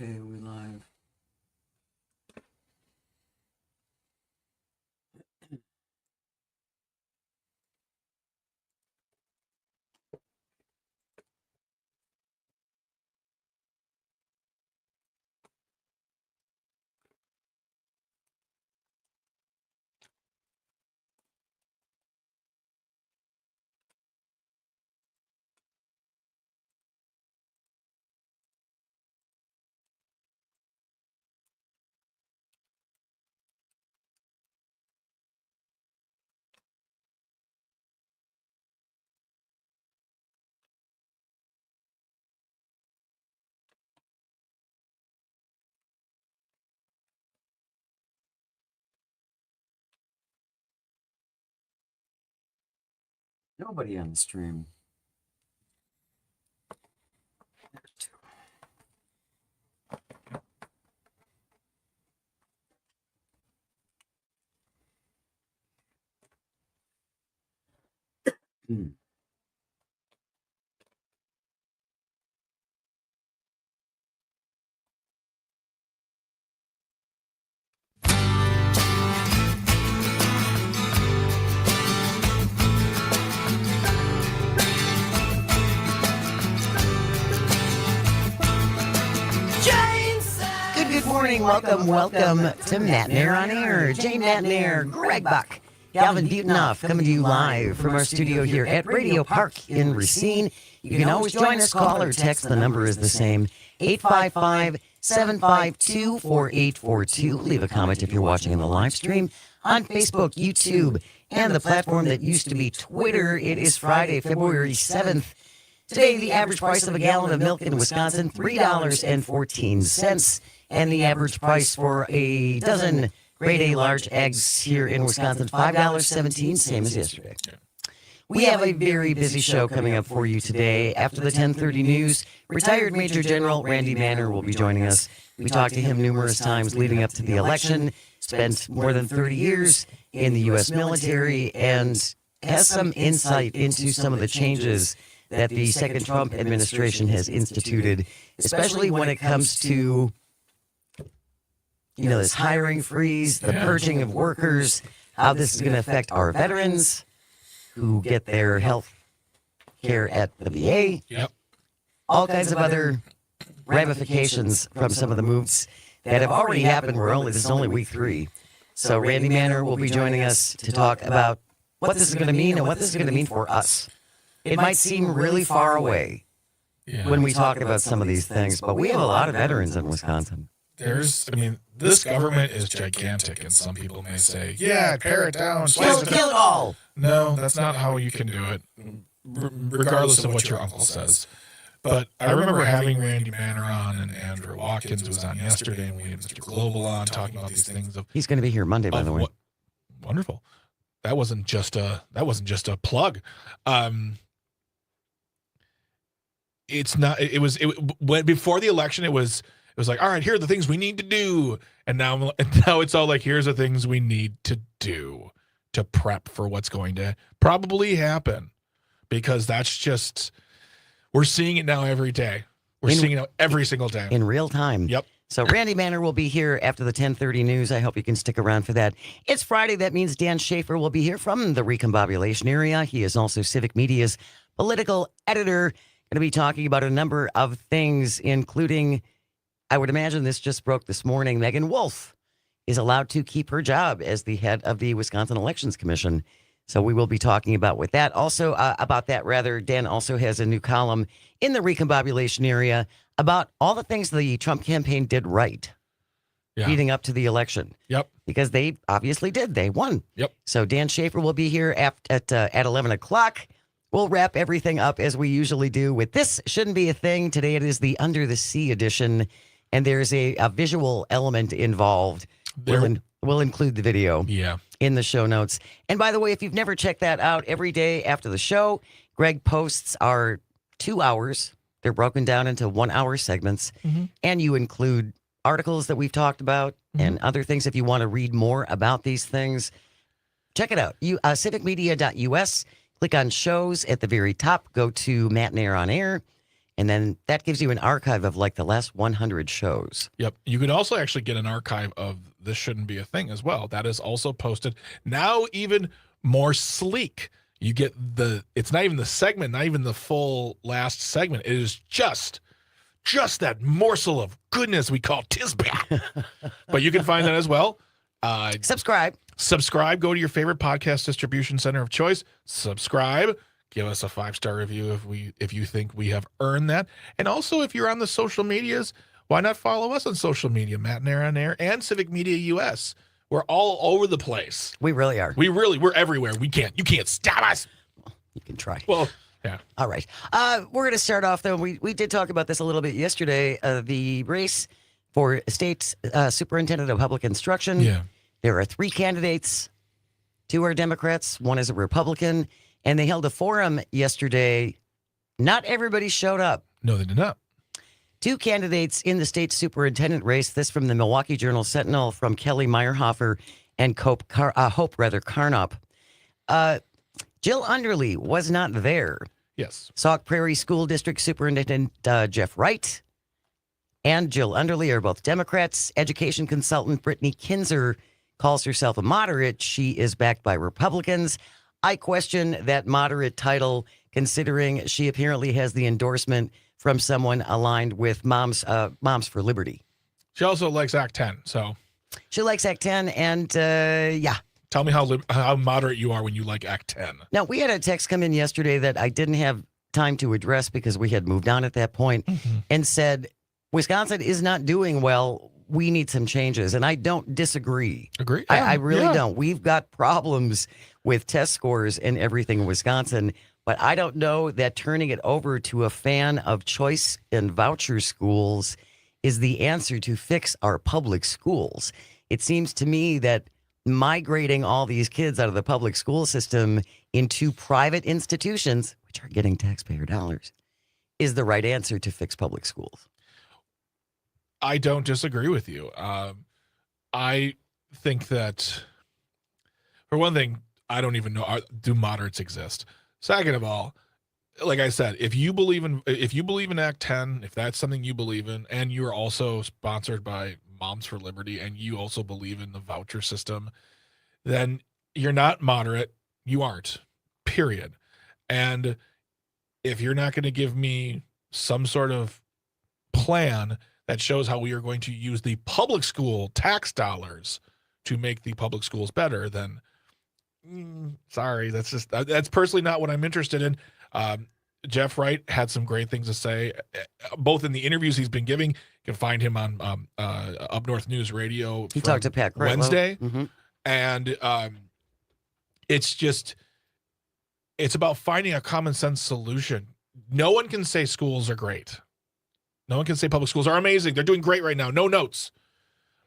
Okay, we live. Nobody on the stream. Good morning. Welcome to Matenaer On Air. Jane Matenaer, Greg Bach, Galvin Butenhoff coming to you live from our studio here at Radio Park in Racine. You can always join us, call or text. The number is the same, 855-752-4842. Leave a comment if you're watching in the live stream on Facebook, YouTube, and the platform that used to be Twitter. It is Friday, February 7th. Today, the average price of a gallon of milk in Wisconsin, $3.14. And the average price for a dozen grade A large eggs here in Wisconsin, $5.17, same as yesterday. We have a very busy show coming up for you today. After the 10:30 news, retired Major General Randy Manner will be joining us. We talked to him numerous times leading up to the election, spent more than 30 years in the U.S. military, and has some insight into some of the changes that the second Trump administration has instituted, especially when it comes to this hiring freeze, the purging of workers, how this is going to affect our veterans who get their health care at the VA. Yep. All kinds of other ramifications from some of the moves that have already happened. This is only week 3. So Randy Manner will be joining us to talk about what this is going to mean and what this is going to mean for us. It might seem really far away when we talk about some of these things, but we have a lot of veterans in Wisconsin. This government is gigantic, and some people may say, pare it down. Kill it all. No, that's not how you can do it, regardless of what your uncle says. But I remember having Randy Manner on, and Andrew Watkins was on yesterday, and we had Mr. Global on talking about these things. He's going to be here Monday, by the way. Wonderful. That wasn't just a plug. It's not. Before the election, it was like, all right, here are the things we need to do, and now it's all like, here's the things we need to do to prep for what's going to probably happen, because that's just, we're seeing it now every day. We're seeing it now every single day in real time. Yep. So Randy Manner will be here after the 10:30 news. I hope you can stick around for that. It's Friday. That means Dan Shafer will be here from the Recombobulation area. He is also Civic Media's political editor. Going to be talking about a number of things, including, I would imagine this just broke this morning, Megan Wolf is allowed to keep her job as the head of the Wisconsin Elections Commission. So we will be talking about Dan also has a new column in the Recombobulation area about all the things the Trump campaign did right leading up to the election. Yep. Because they obviously did. They won. Yep. So Dan Shafer will be here at 11 o'clock. We'll wrap everything up as we usually do with This Shouldn't Be a Thing. Today it is the Under the Sea edition, and there's a visual element involved. We'll include the video in the show notes. And by the way, if you've never checked that out, every day after the show, Greg posts our 2 hours. They're broken down into 1-hour segments, and you include articles that we've talked about and other things. If you want to read more about these things, check it out. Civicmedia.us. Click on shows at the very top. Go to Matenaer On Air, And then that gives you an archive of like the last 100 shows. Yep. You could also actually get an archive of This Shouldn't Be a Thing as well. That is also posted now, even more sleek. You get it's not even the segment, not even the full last segment. It is just that morsel of goodness we call Tisbit. But you can find that as well. Subscribe. Go to your favorite podcast distribution center of choice. Subscribe. Give us a 5-star review if you think we have earned that. And also, if you're on the social medias, why not follow us on social media? Matenaer On Air and Civic Media US. We're all over the place. We really are. We're everywhere. You can't stop us. You can try. Well, yeah. All right. We're going to start off, though. We did talk about this a little bit yesterday. The race for state superintendent of public instruction. Yeah. There are 3 candidates. 2 are Democrats. 1 is a Republican. And they held a forum yesterday. Not everybody showed up. No, they did not. 2 candidates in the state superintendent race. This from the Milwaukee Journal Sentinel from Kelly Meyerhofer and Hope Carnop. Jill Underly was not there. Yes. Sauk Prairie School District Superintendent Jeff Wright and Jill Underly are both Democrats. Education consultant Brittany Kinzer calls herself a moderate. She is backed by Republicans. I question that moderate title, considering she apparently has the endorsement from someone aligned with Moms for Liberty. She also likes Act 10, so. She likes Act 10, and yeah. Tell me how moderate you are when you like Act 10. Now, we had a text come in yesterday that I didn't have time to address because we had moved on at that point, and said, Wisconsin is not doing well. We need some changes. And I don't disagree. Agree? I really don't. We've got problems with test scores and everything in Wisconsin, but I don't know that turning it over to a fan of choice and voucher schools is the answer to fix our public schools. It seems to me that migrating all these kids out of the public school system into private institutions, which are getting taxpayer dollars, is the right answer to fix public schools. I don't disagree with you. I think that, for one thing, I don't even know, do moderates exist? Second of all, like I said, if you believe in Act 10, if that's something you believe in, and you're also sponsored by Moms for Liberty, and you also believe in the voucher system, then you're not moderate. You aren't, period. And if you're not going to give me some sort of plan that shows how we are going to use the public school tax dollars to make the public schools better, then sorry, that's personally not what I'm interested in. Jeff Wright had some great things to say, both in the interviews he's been giving. You can find him on Up North News Radio. He talked to Pat Critlow Wednesday. And it's about finding a common sense solution. No one can say schools are great. No one can say public schools are amazing. They're doing great right now. No notes.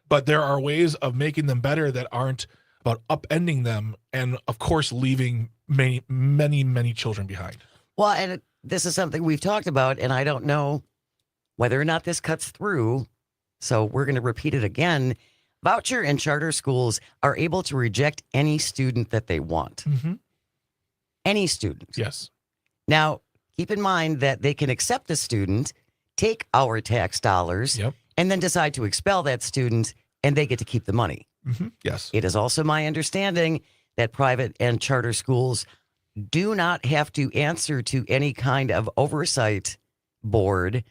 But there are ways of making them better that aren't about upending them and, of course, leaving many, many, many children behind. Well, and this is something we've talked about, and I don't know whether or not this cuts through, so we're going to repeat it again. Voucher and charter schools are able to reject any student that they want. Any student. Yes. Now, keep in mind that they can accept a student, take our tax dollars, and then decide to expel that student, and they get to keep the money. Yes. It is also my understanding that private and charter schools do not have to answer to any kind of oversight board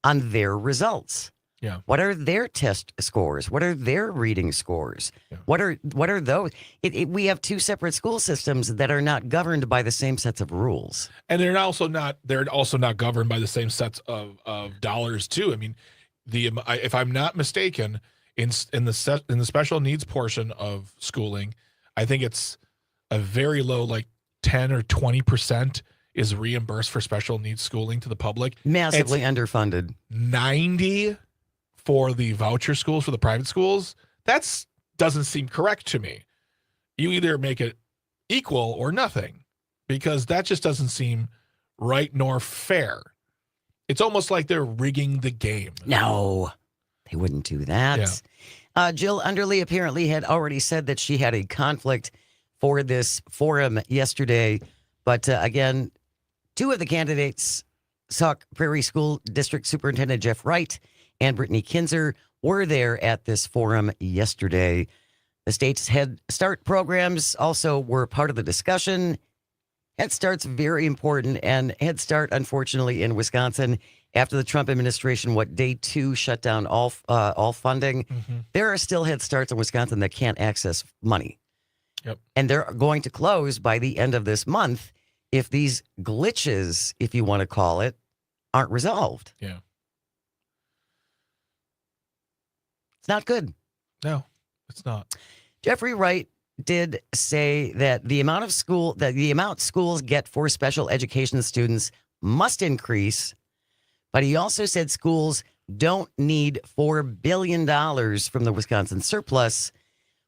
on their results. Yeah. What are their test scores? What are their reading scores? Yeah. What are those? We have 2 separate school systems that are not governed by the same sets of rules. And they're also not governed by the same sets of dollars too. I mean, if I'm not mistaken, in the special needs portion of schooling, I think it's a very low, like 10 or 20% is reimbursed for special needs schooling to the public. Massively underfunded. 90 for the voucher schools, for the private schools. That doesn't seem correct to me. You either make it equal or nothing, because that just doesn't seem right nor fair. It's almost like they're rigging the game. No, they wouldn't do that. Yeah. Jill Underly apparently had already said that she had a conflict for this forum yesterday. But again, 2 of the candidates Sauk Prairie School District Superintendent Jeff Wright and Brittany Kinzer were there at this forum yesterday. The state's Head Start programs also were part of the discussion. Head Start's very important, and Head Start, unfortunately, in Wisconsin, after the Trump administration, day 2 shut down all funding, there are still Head Starts in Wisconsin that can't access money. Yep. And they're going to close by the end of this month if these glitches, if you want to call it, aren't resolved. Yeah. It's not good. No, it's not. Jeffrey Wright did say that the amount schools get for special education students must increase, but he also said schools don't need $4 billion from the Wisconsin surplus,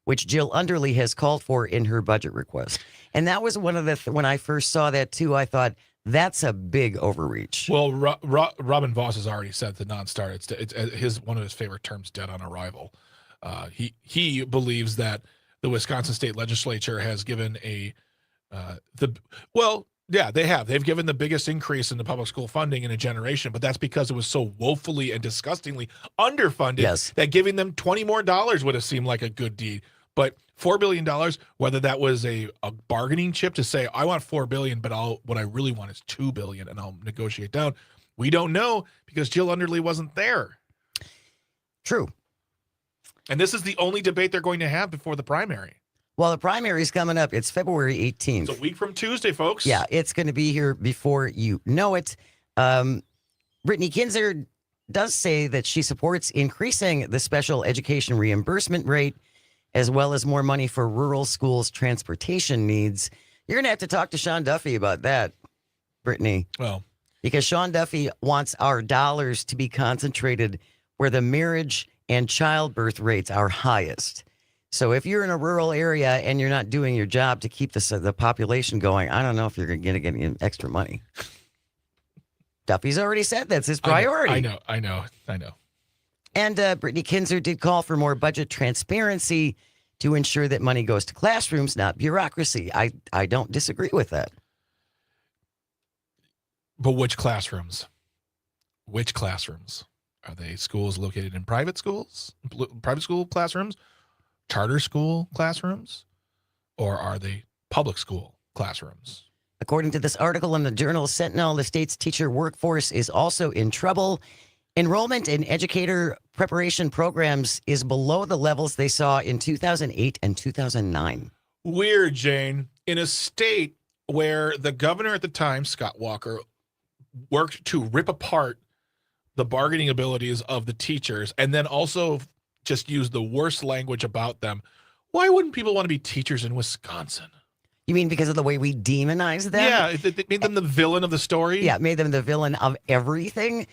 which Jill Underly has called for in her budget request. And that was one of the, when I first saw that too, I thought, that's a big overreach. Well, Robin Voss has already said the non-starter. It's one of his favorite terms, dead on arrival. He believes that the Wisconsin State Legislature has given they have. They've given the biggest increase in the public school funding in a generation, but that's because it was so woefully and disgustingly underfunded that giving them $20 more would have seemed like a good deed. But $4 billion, whether that was a bargaining chip to say, I want $4 billion, but what I really want is $2 billion, and I'll negotiate down. We don't know because Jill Underly wasn't there. True. And this is the only debate they're going to have before the primary. Well, the primary is coming up. It's February 18th. It's a week from Tuesday, folks. Yeah, it's going to be here before you know it. Brittany Kinzer does say that she supports increasing the special education reimbursement rate, as well as more money for rural schools' transportation needs. You're going to have to talk to Sean Duffy about that, Brittany. Well, because Sean Duffy wants our dollars to be concentrated where the marriage and childbirth rates are highest. So if you're in a rural area and you're not doing your job to keep the population going, I don't know if you're going to get any extra money. Duffy's already said that's his priority. I know. And Brittany Kinzer did call for more budget transparency to ensure that money goes to classrooms, not bureaucracy. I don't disagree with that. But which classrooms? Which classrooms? Are they schools located in private schools, private school classrooms, charter school classrooms, or are they public school classrooms? According to this article in the Journal Sentinel, the state's teacher workforce is also in trouble. Enrollment in educator preparation programs is below the levels they saw in 2008 and 2009. Weird, Jane. In a state where the governor at the time, Scott Walker, worked to rip apart the bargaining abilities of the teachers and then also just use the worst language about them, why wouldn't people want to be teachers in Wisconsin? You mean because of the way we demonize them? Yeah, it made them the villain of the story. Yeah, it made them the villain of everything.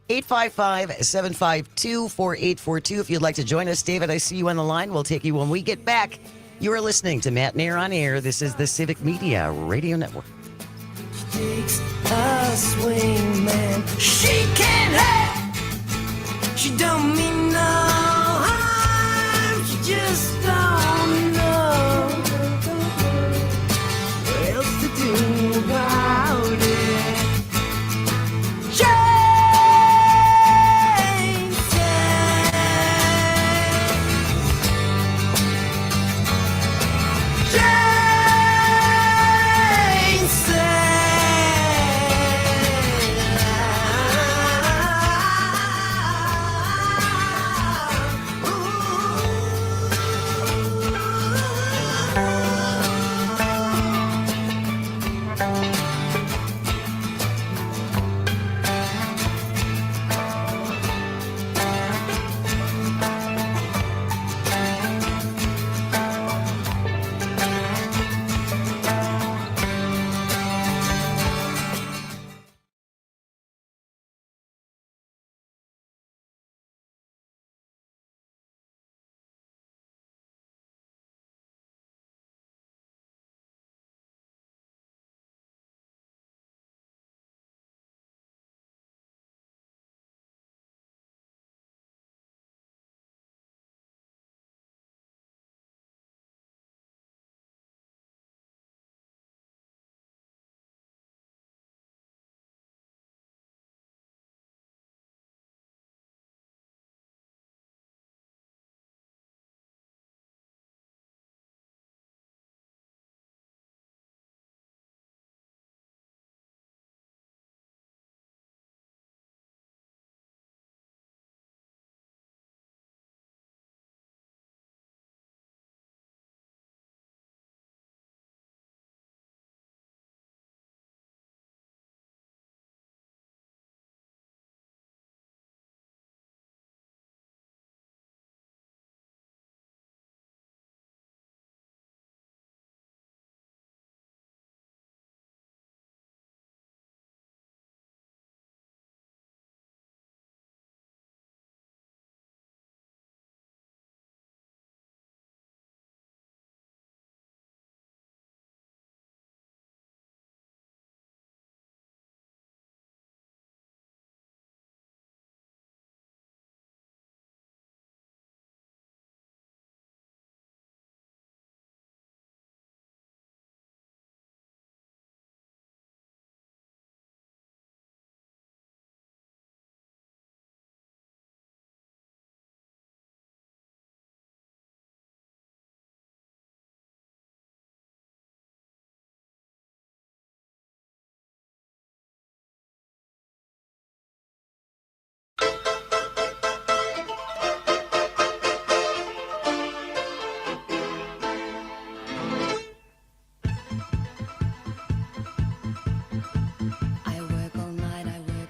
855-752-4842. If you'd like to join us, David, I see you on the line. We'll take you when we get back. You are listening to Matenaer On Air. This is the Civic Media Radio Network. She takes a swing, man. She can't help. She don't mean no harm. She just don't know what else to do about it.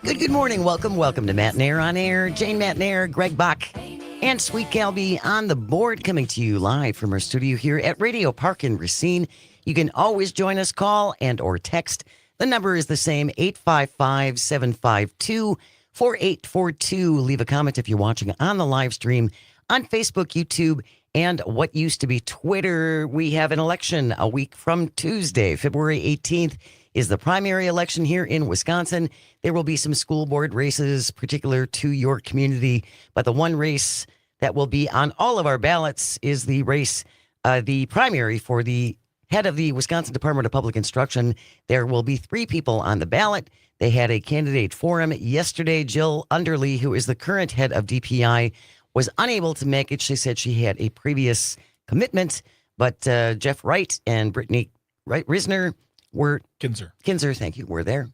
Good morning. Welcome to Matenaer On Air. Jane Matenaer, Greg Bach, and Sweet Galby on the board, coming to you live from our studio here at Radio Park in Racine. You can always join us, call and or text. The number is the same, 855-752-4842. Leave a comment if you're watching on the live stream on Facebook, YouTube, and what used to be Twitter. We have an election a week from Tuesday, February 18th. Is the primary election here in Wisconsin. There will be some school board races particular to your community, but the one race that will be on all of our ballots is the race, the primary for the head of the Wisconsin Department of Public Instruction. There will be 3 people on the ballot. They had a candidate forum yesterday. Jill Underly, who is the current head of DPI, was unable to make it. She said she had a previous commitment, but Jeff Wright and Brittany Risner were Kinzer, thank you, were there.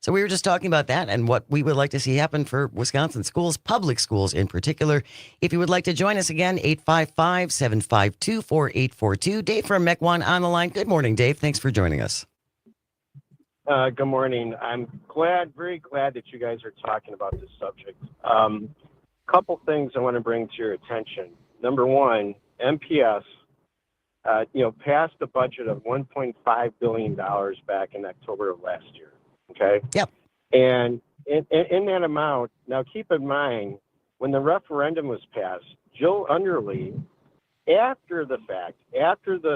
So we were just talking about that and what we would like to see happen for Wisconsin schools, public schools in particular. If you would like to join us again, 855-752-4842. Dave from Mequon on the line. Good morning, Dave. Thanks for joining us. Good morning. I'm very glad that you guys are talking about this subject. Couple things I want to bring to your attention. Number one, MPS passed a budget of $1.5 billion back in October of last year. Okay. Yep. And in that amount, now keep in mind, when the referendum was passed, Jill Underly, after the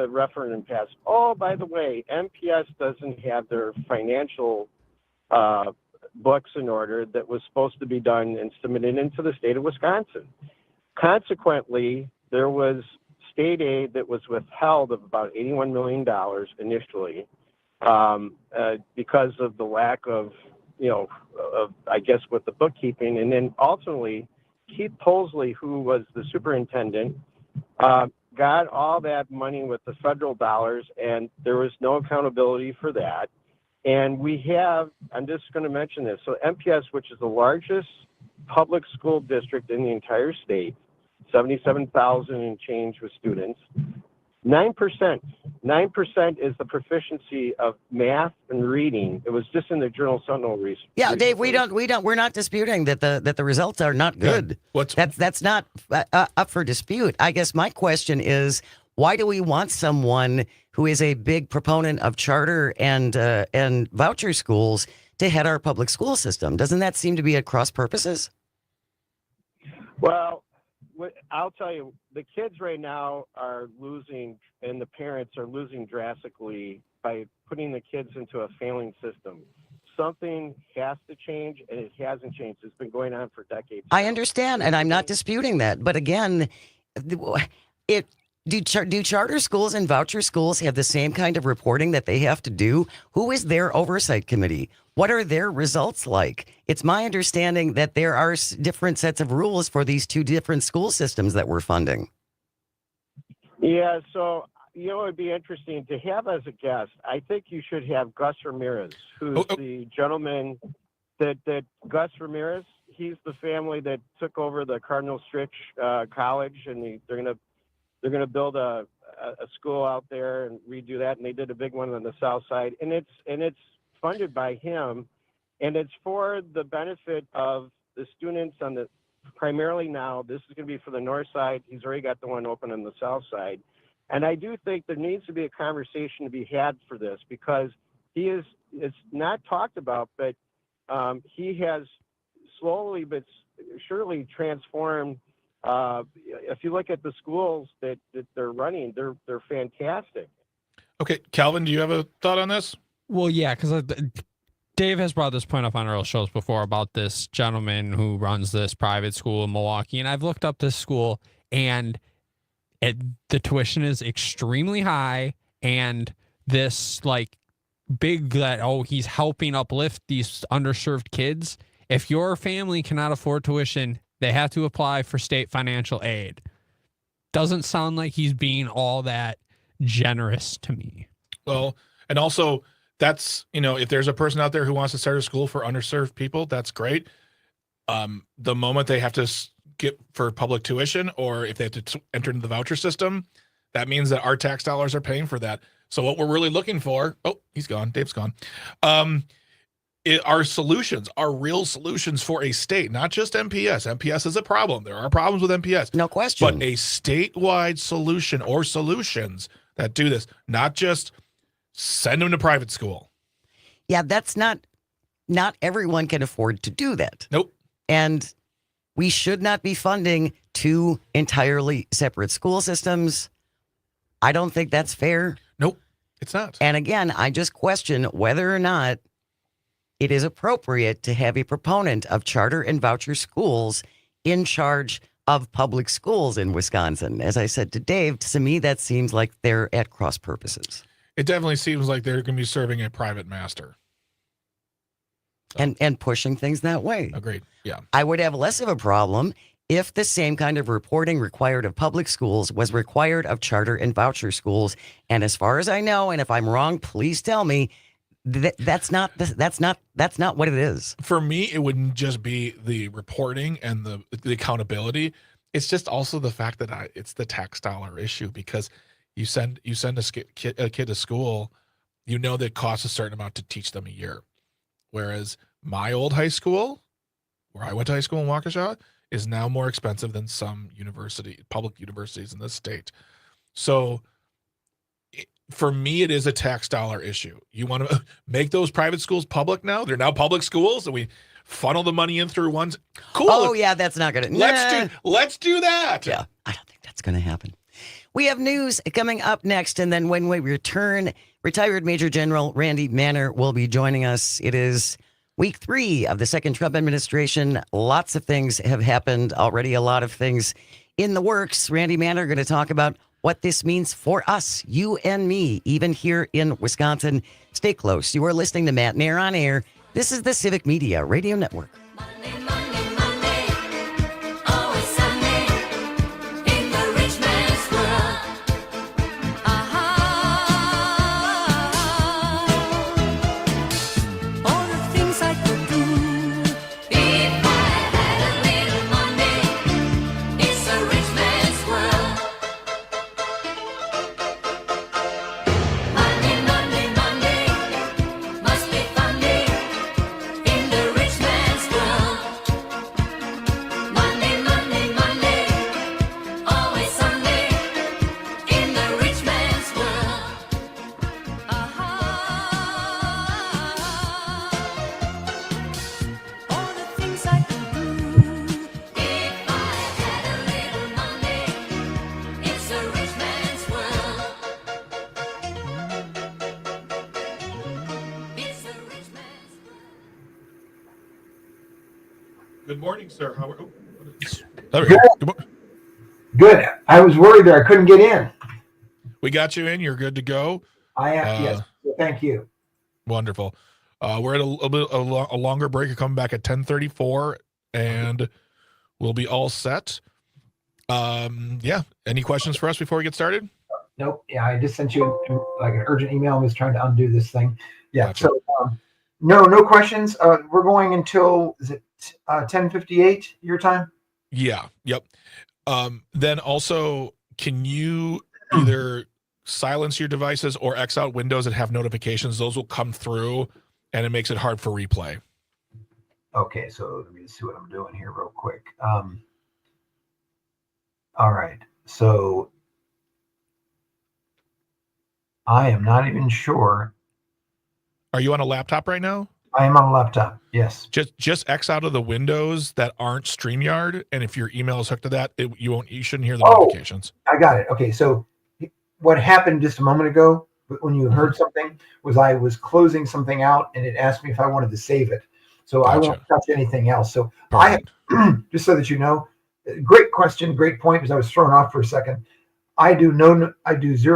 referendum passed, oh, by the way, MPS doesn't have their financial books in order that was supposed to be done and submitted into the state of Wisconsin. Consequently, there was state aid that was withheld of about $81 million initially because of the lack of I guess, with the bookkeeping. And then ultimately, Keith Polsley, who was the superintendent, got all that money with the federal dollars, and there was no accountability for that. And I'm just going to mention this. So MPS, which is the largest public school district in the entire state, 77,000 and change with students. 9% is the proficiency of math and reading. It was just in the Journal Sentinel recently. Yeah, Dave, we're not disputing that the results are not good. Yeah. That's not up for dispute. I guess my question is, why do we want someone who is a big proponent of charter and voucher schools to head our public school system? Doesn't that seem to be at cross purposes? Well, I'll tell you, the kids right now are losing, and the parents are losing drastically by putting the kids into a failing system. Something has to change, and it hasn't changed. It's been going on for decades. I understand, and I'm not disputing that. But again, do charter schools and voucher schools have the same kind of reporting that they have to do? Who is their oversight committee? What are their results like? It's my understanding that there are different sets of rules for these two different school systems that we're funding. Yeah, so, it would be interesting to have as a guest. I think you should have Gus Ramirez, who's the gentleman that Gus Ramirez, he's the family that took over the Cardinal Stritch College, and they're going to build a school out there and redo that, and they did a big one on the south side, and it's funded by him, and it's for the benefit of the students primarily now. This is going to be for the north side. He's already got the one open on the south side, and I do think there needs to be a conversation to be had for this, because it's not talked about, but he has slowly but surely transformed. If you look at the schools that they're running, they're fantastic. Okay, Calvin, do you have a thought on this? Well, yeah, because Dave has brought this point up on our shows before about this gentleman who runs this private school in Milwaukee, and I've looked up this school, and the tuition is extremely high, and this big he's helping uplift these underserved kids. If your family cannot afford tuition, they have to apply for state financial aid. Doesn't sound like he's being all that generous to me. Well, and also that's, if there's a person out there who wants to start a school for underserved people, that's great. The moment they have to get for public tuition, or if they have to enter into the voucher system, that means that our tax dollars are paying for that. So what we're really looking for, he's gone. Dave's gone. Our solutions are real solutions for a state, not just MPS. MPS is a problem. There are problems with MPS. No question. But a statewide solution or solutions that do this, not just send them to private school. Yeah, that's not everyone can afford to do that. Nope. And we should not be funding two entirely separate school systems. I don't think that's fair. Nope, it's not. And again, I just question whether or not it is appropriate to have a proponent of charter and voucher schools in charge of public schools in Wisconsin. As I said to Dave, to me, that seems like they're at cross purposes. It definitely seems like they're going to be serving a private master. And pushing things that way. Agreed. Yeah. I would have less of a problem if the same kind of reporting required of public schools was required of charter and voucher schools. And as far as I know, and if I'm wrong, please tell me, that's not what it is. For me, it wouldn't just be the reporting and the accountability. It's just also the fact that it's the tax dollar issue, because you send a kid to school, you know that it costs a certain amount to teach them a year. Whereas my old high school, where I went to high school in Waukesha, is now more expensive than some public universities in this state. So for me, it is a tax dollar issue. You want to make those private schools public now? They're now public schools, and we funnel the money in through ones. Cool. Oh yeah, that's not gonna. Let's do that. Yeah, I don't think that's gonna happen. We have news coming up next, and then when we return, retired Major General Randy Matenaer will be joining us. It is week 3 of the second Trump administration. Lots of things have happened already, a lot of things in the works. Randy Matenaer going to talk about what this means for us, you and me, even here in Wisconsin. Stay close. You are listening to Matenaer On Air. This is the Civic Media Radio Network. Monday, Monday, Monday, always Sunday, in the rich man's world. All the things I could do if I had a little money. It's a rich man's world. Monday, Monday, Monday, must be fun day in the rich man's world. Monday, Monday, Monday, always Sunday in the rich man's world. All the things I could do if I had a little money. It's a rich man's world. It's a rich man's world. Good morning, sir. How are you? Good. I was worried that I couldn't get in. We got you in. You're good to go. I am. Yes. Thank you. Wonderful. We're at a longer break. We're coming back at 10:34, and we'll be all set. Yeah. Any questions for us before we get started? Nope. Yeah, I just sent you like an urgent email. I'm just trying to undo this thing. Yeah. Gotcha. So no questions. We're going until, is it 10:58 your time? Yeah. Yep. Then also, can you either silence your devices or X out windows that have notifications? Those will come through, and it makes it hard for replay. Okay. So let me see what I'm doing here real quick. All right. So I am not even sure. Are you on a laptop right now? I am on a laptop. Yes. Just X out of the windows that aren't StreamYard, and if your email is hooked to that, you shouldn't hear the notifications. I got it. Okay. So what happened just a moment ago when you heard something was I was closing something out, and it asked me if I wanted to save it. So I won't touch anything else. So Perfect. just so that you know, great question, great point, because I was thrown off for a second. I do 0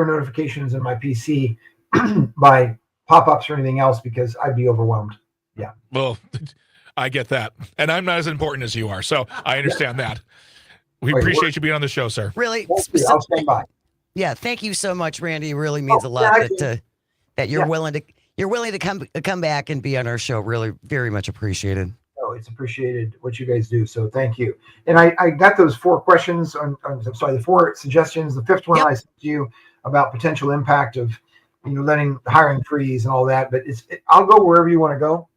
notifications in my PC by pop-ups or anything else because I'd be overwhelmed. Yeah. Well, I get that, and I'm not as important as you are, so I understand that. We appreciate you being on the show, sir. Really, I'll stand by. yeah. Thank you so much, Randy. It really means a lot that you're willing to come back and be on our show. Really, very much appreciated. No, it's appreciated what you guys do. So thank you. And I got those 4 questions the 4 suggestions. The 5th one I sent to you about potential impact of, letting hiring freeze and all that. But I'll go wherever you want to go.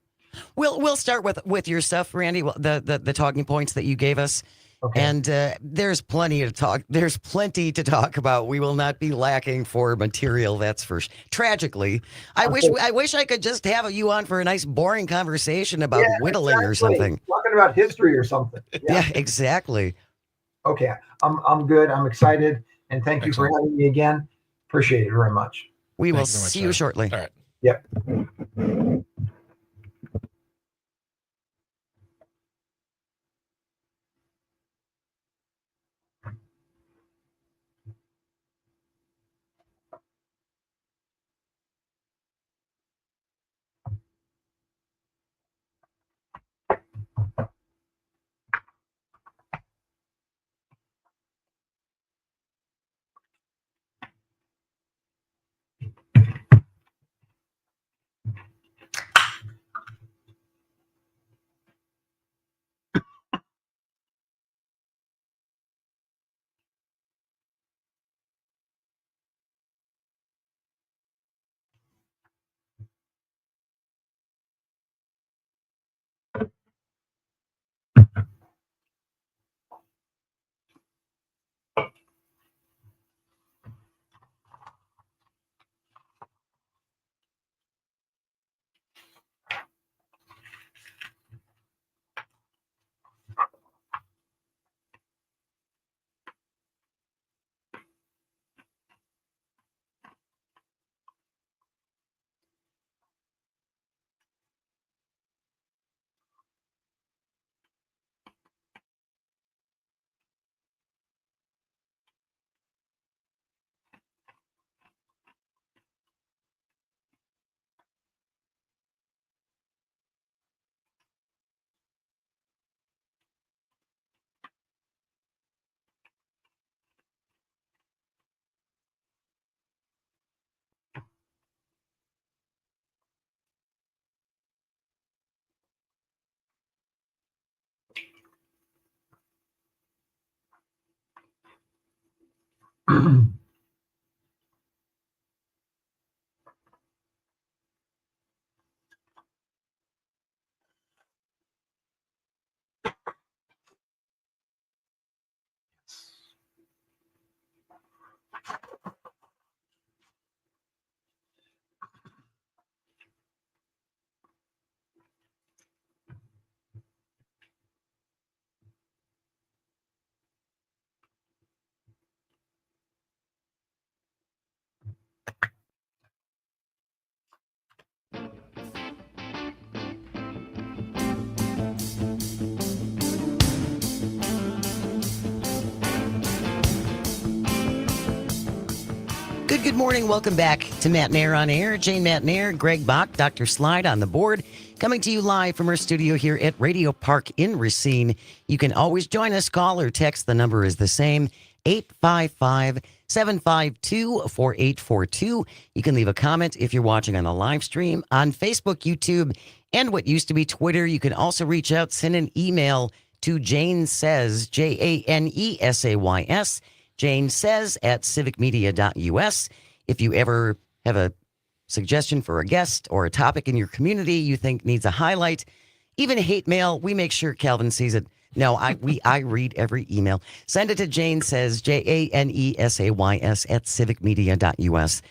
We'll start with your stuff, Randy. The talking points that you gave us. Okay. And there's plenty to talk. There's plenty to talk about. We will not be lacking for material. That's for tragically. I wish I could just have you on for a nice boring conversation about whittling or something. Talking about history or something. Yeah, exactly. Okay. I'm good. I'm excited. And thank you for having me again. Appreciate it very much. We will see you shortly. All right. Yep. Good morning. Welcome back to Matenaer On Air. Jane Matenaer, Greg Bach, Dr. Slide on the board, coming to you live from our studio here at Radio Park in Racine. You can always join us, call or text. The number is the same, 855-752-4842. You can leave a comment if you're watching on the live stream on Facebook, YouTube, and what used to be Twitter. You can also reach out, send an email to Jane Says, JANESAYS, Jane Says at civicmedia.us. If you ever have a suggestion for a guest or a topic in your community you think needs a highlight, even hate mail, we make sure Calvin sees it. No, I read every email. Send it to Jane Says, JANESAYS at civicmedia.us.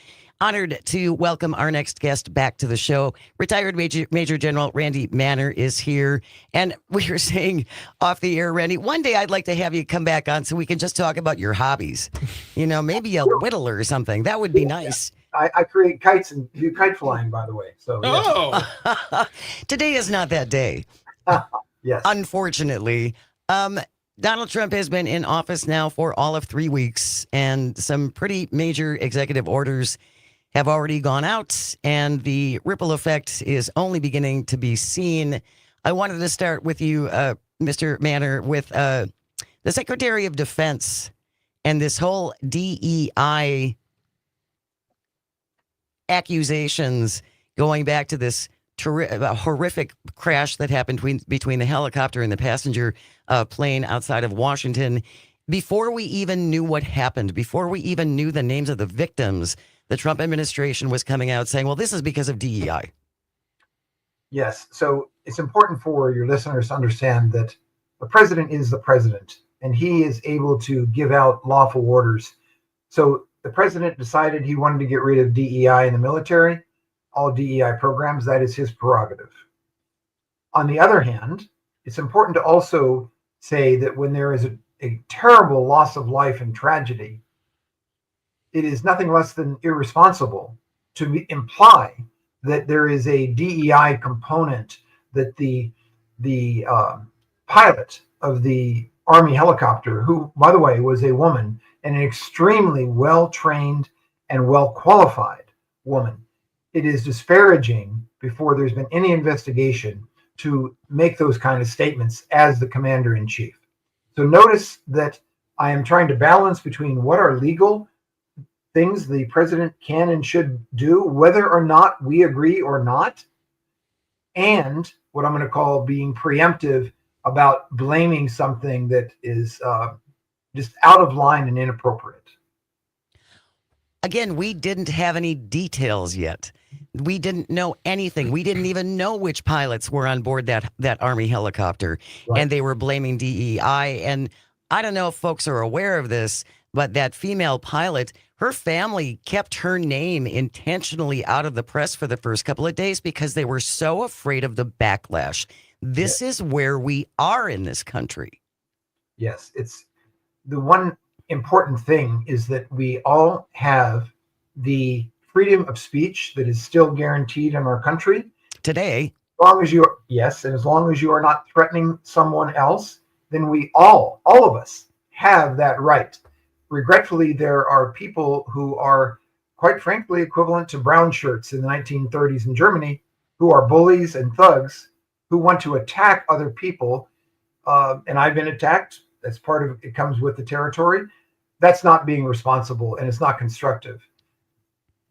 Honored to welcome our next guest back to the show. Retired Major General Randy Manner is here. And we were saying off the air, Randy, one day I'd like to have you come back on so we can just talk about your hobbies. You know, maybe a whittler or something. That would be nice. I create kites and do kite flying, by the way. So Today is not that day. Yes. Unfortunately. Donald Trump has been in office now for all of 3 weeks, and some pretty major executive orders have already gone out, and the ripple effect is only beginning to be seen. I wanted to start with you, Mr. Manner, with the Secretary of Defense and this whole DEI accusations going back to this horrific crash that happened between the helicopter and the passenger plane outside of Washington. Before we even knew what happened, before we even knew the names of the victims, the Trump administration was coming out saying, well, this is because of DEI. Yes. So it's important for your listeners to understand that the president is the president, and he is able to give out lawful orders. So the president decided he wanted to get rid of DEI in the military, all DEI programs. That is his prerogative. On the other hand, it's important to also say that when there is a terrible loss of life and tragedy, it is nothing less than irresponsible to imply that there is a DEI component, that the pilot of the Army helicopter, who, by the way, was a woman and an extremely well-trained and well-qualified woman, it is disparaging before there's been any investigation to make those kind of statements as the commander-in-chief. So notice that I am trying to balance between what are legal things the president can and should do, whether or not we agree or not, and what I'm going to call being preemptive about blaming something that is just out of line and inappropriate. Again, we didn't have any details yet. We didn't know anything. We didn't even know which pilots were on board that Army helicopter, Right. and they were blaming DEI. And I don't know if folks are aware of this, but that female pilot, her family kept her name intentionally out of the press for the first couple of days because they were so afraid of the backlash. This is where we are in this country. Yes, it's the one important thing is that we all have the freedom of speech that is still guaranteed in our country. Today, As long as you're, yes, and as long as you are not threatening someone else, then we all of us have that right. Regretfully, there are people who are, quite frankly, equivalent to brown shirts in the 1930s in Germany, who are bullies and thugs who want to attack other people. And I've been attacked. That's part of it, comes with the territory. That's not being responsible, and it's not constructive.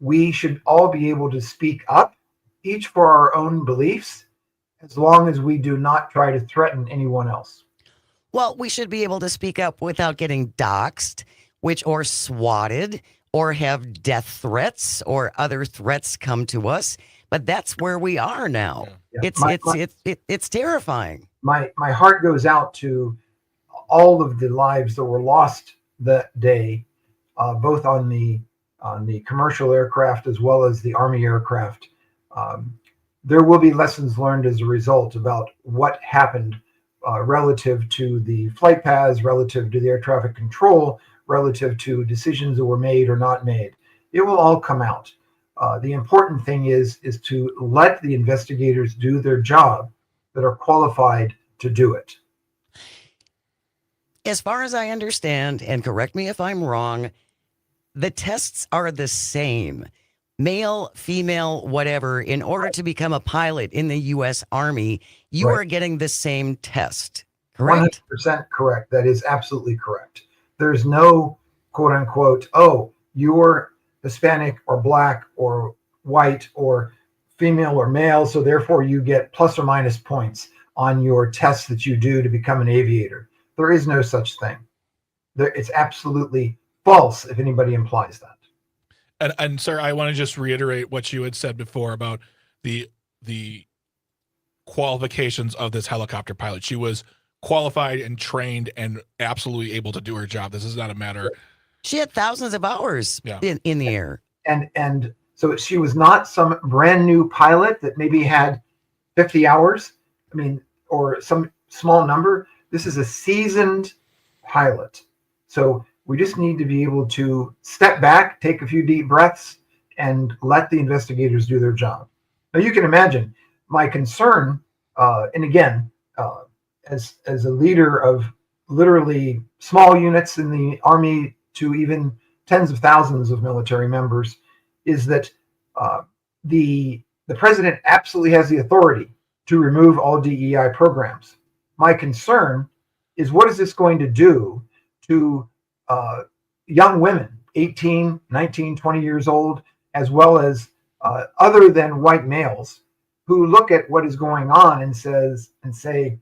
We should all be able to speak up, each for our own beliefs, as long as we do not try to threaten anyone else. well, we should be able to speak up without getting doxxed, or swatted, or have death threats or other threats come to us. But that's where we are now. Yeah. It's terrifying. My heart goes out to all of the lives that were lost that day, both on the commercial aircraft as well as the Army aircraft. There will be lessons learned as a result about what happened relative to the flight paths, relative to the air traffic control, relative to decisions that were made or not made. It will all come out. The important thing is to let the investigators do their job that are qualified to do it. As far as I understand, and correct me if I'm wrong, the tests are the same. Male, female, whatever. In order to become a pilot in the U.S. Army, you Right. are getting the same test, correct? 100% correct. That is absolutely correct. There's no quote unquote, oh, you're Hispanic or black or white or female or male, so therefore you get plus or minus points on your tests that you do to become an aviator. There is no such thing. It's absolutely false if anybody implies that. And sir, I want to just reiterate what you had said before about the qualifications of this helicopter pilot. She was qualified and trained and absolutely able to do her job. This is not a matter. She had thousands of hours in the air. And so she was not some brand new pilot that maybe had 50 hours, or some small number. This is a seasoned pilot. So we just need to be able to step back, take a few deep breaths, and let the investigators do their job. Now you can imagine my concern, and again, as a leader of literally small units in the Army to even tens of thousands of military members, is that the president absolutely has the authority to remove all DEI programs. My concern is, what is this going to do to young women, 18, 19, 20 years old, as well as other than white males, who look at what is going on and say,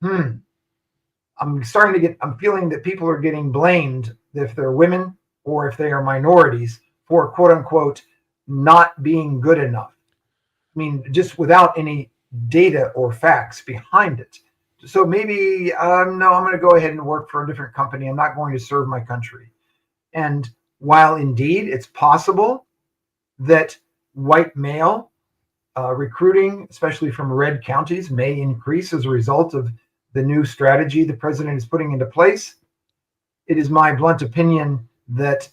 I'm feeling that people are getting blamed if they're women or if they are minorities for quote unquote not being good enough. I mean, just without any data or facts behind it. So maybe, no, I'm going to go ahead and work for a different company. I'm not going to serve my country. And while indeed it's possible that white male recruiting, especially from red counties, may increase as a result of the new strategy the president is putting into place, it is my blunt opinion that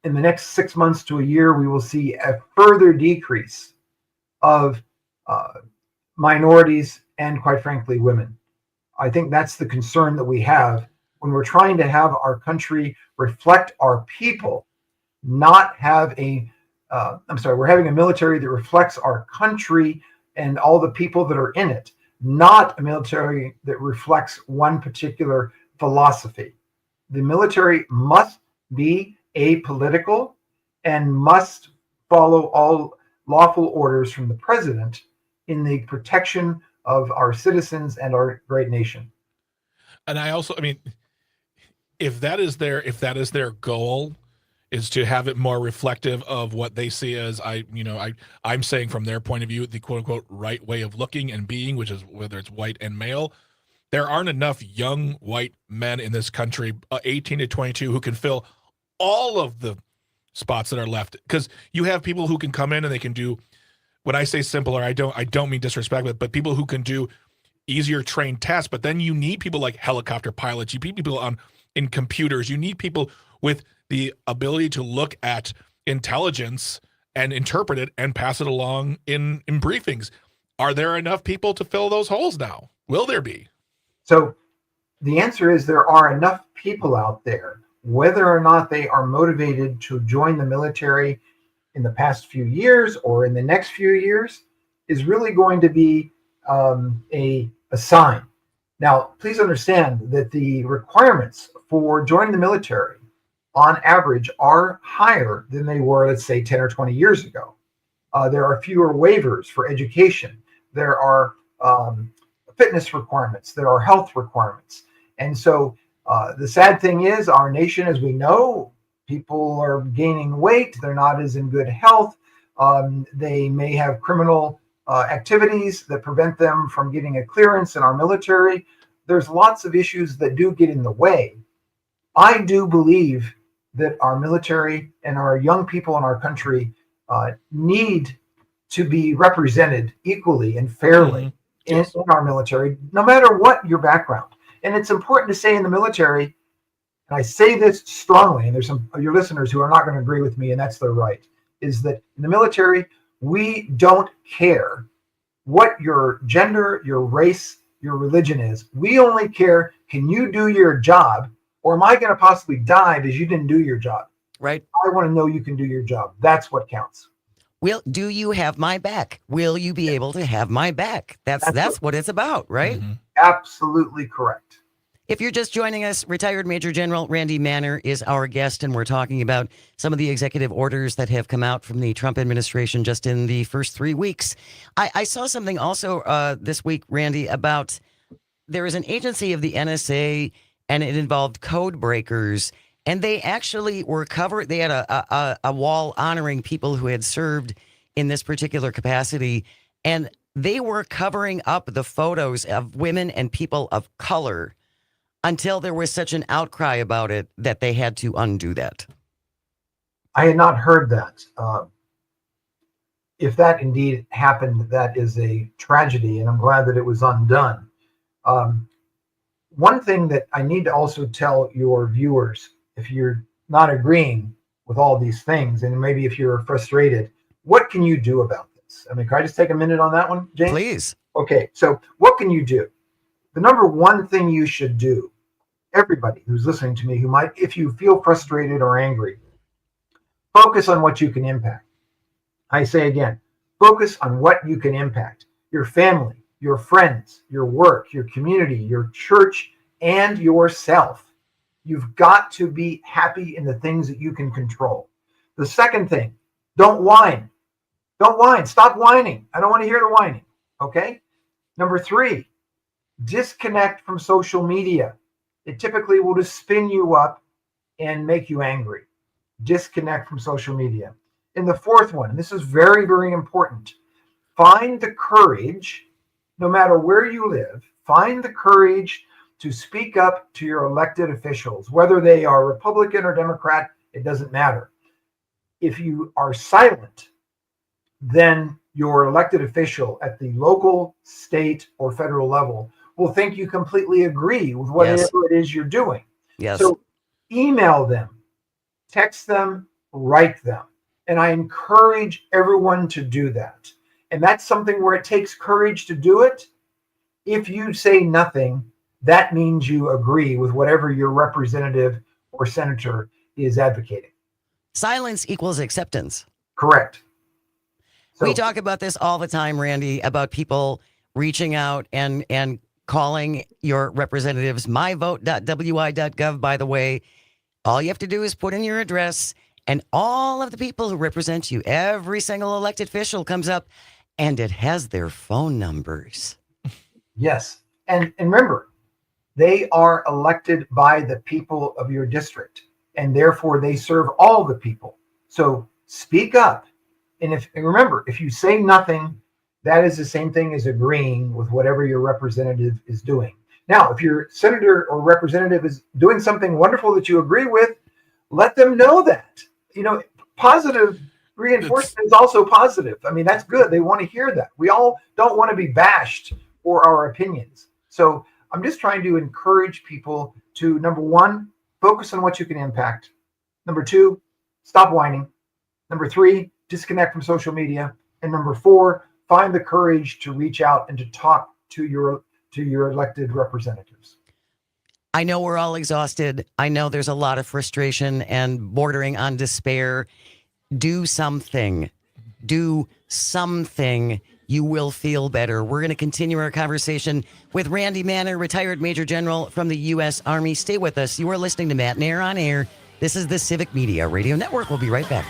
in the next 6 months to a year, we will see a further decrease of minorities and, quite frankly, women. I think that's the concern that we have when we're trying to have our country reflect our people, not have we're having a military that reflects our country and all the people that are in it, not a military that reflects one particular philosophy. The military must be apolitical and must follow all lawful orders from the president in the protection of our citizens and our great nation. And I mean, if that is their goal, is to have it more reflective of what they see as I'm saying from their point of view, the quote unquote right way of looking and being, which is whether it's white and male. There aren't enough young white men in this country, 18 to 22, who can fill all of the spots that are left. Because you have people who can come in and they can do, when I say simpler, I don't mean disrespect, but people who can do easier trained tasks. But then you need people like helicopter pilots. You need people in computers. You need people with the ability to look at intelligence and interpret it and pass it along in briefings. Are there enough people to fill those holes now? Will there be? So the answer is there are enough people out there. Whether or not they are motivated to join the military in the past few years or in the next few years is really going to be a sign. Now, please understand that the requirements for joining the military on average are higher than they were, let's say, 10 or 20 years ago. There are fewer waivers for education. There are fitness requirements. There are health requirements. And so the sad thing is our nation, as we know, people are gaining weight. They're not as in good health. They may have criminal activities that prevent them from getting a clearance in our military. There's lots of issues that do get in the way. I do believe that our military and our young people in our country need to be represented equally and fairly in our military, no matter what your background. And it's important to say in the military, and I say this strongly, and there's some of your listeners who are not going to agree with me, and that's their right, is that in the military, we don't care what your gender, your race, your religion is. We only care, can you do your job, or am I going to possibly die because you didn't do your job? Right. I want to know you can do your job. That's what counts. Do you have my back? Will you be able to have my back? That's what it's about, right? Mm-hmm. Absolutely correct. If you're just joining us, retired Major General Randy Matenaer is our guest, and we're talking about some of the executive orders that have come out from the Trump administration just in the first 3 weeks. I saw something also this week, Randy, about there is an agency of the NSA, and it involved code breakers. And they actually were covered. They had a wall honoring people who had served in this particular capacity. And they were covering up the photos of women and people of color until there was such an outcry about it that they had to undo that. I had not heard that. If that indeed happened, that is a tragedy, and I'm glad that it was undone. One thing that I need to also tell your viewers, if you're not agreeing with all these things, and maybe if you're frustrated, what can you do about this? I mean, can I just take a minute on that one, James? Please. Okay, so what can you do? The number one thing you should do, everybody who's listening to me who might, if you feel frustrated or angry, focus on what you can impact. I say again, focus on what you can impact. Your family, your friends, your work, your community, your church, and yourself. You've got to be happy in the things that you can control. The second thing, don't whine. Don't whine. Stop whining. I don't want to hear the whining. Okay? Number 3, disconnect from social media. It typically will just spin you up and make you angry. Disconnect from social media. And the fourth one, and this is very, very important, find the courage, no matter where you live, find the courage to speak up to your elected officials, whether they are Republican or Democrat, it doesn't matter. If you are silent, then your elected official at the local, state, or federal level will think you completely agree with whatever it is you're doing. Yes. So email them, text them, write them. And I encourage everyone to do that. And that's something where it takes courage to do it. If you say nothing, that means you agree with whatever your representative or senator is advocating. Silence equals acceptance. Correct. So, We talk about this all the time, Randy, about people reaching out and calling your representatives. myvote.wi.gov, by the way. All you have to do is put in your address, and all of the people who represent you, every single elected official comes up, and it has their phone numbers. yes. And remember, they are elected by the people of your district, and therefore they serve all the people. So speak up. And remember, if you say nothing, that is the same thing as agreeing with whatever your representative is doing. Now, if your senator or representative is doing something wonderful that you agree with, let them know that. Positive reinforcement is also positive. I mean, that's good. They want to hear that. We all don't want to be bashed for our opinions. So I'm just trying to encourage people to, number one, focus on what you can impact. Number two, stop whining. Number three, disconnect from social media. And number four, find the courage to reach out and to talk to your elected representatives. I know we're all exhausted. I know there's a lot of frustration and bordering on despair. Do something. Do something. You will feel better. We're going to continue our conversation with Randy Manor, retired Major General from the U.S. Army. Stay with us. You are listening to Matenaer On Air. This is the Civic Media Radio Network. We'll be right back.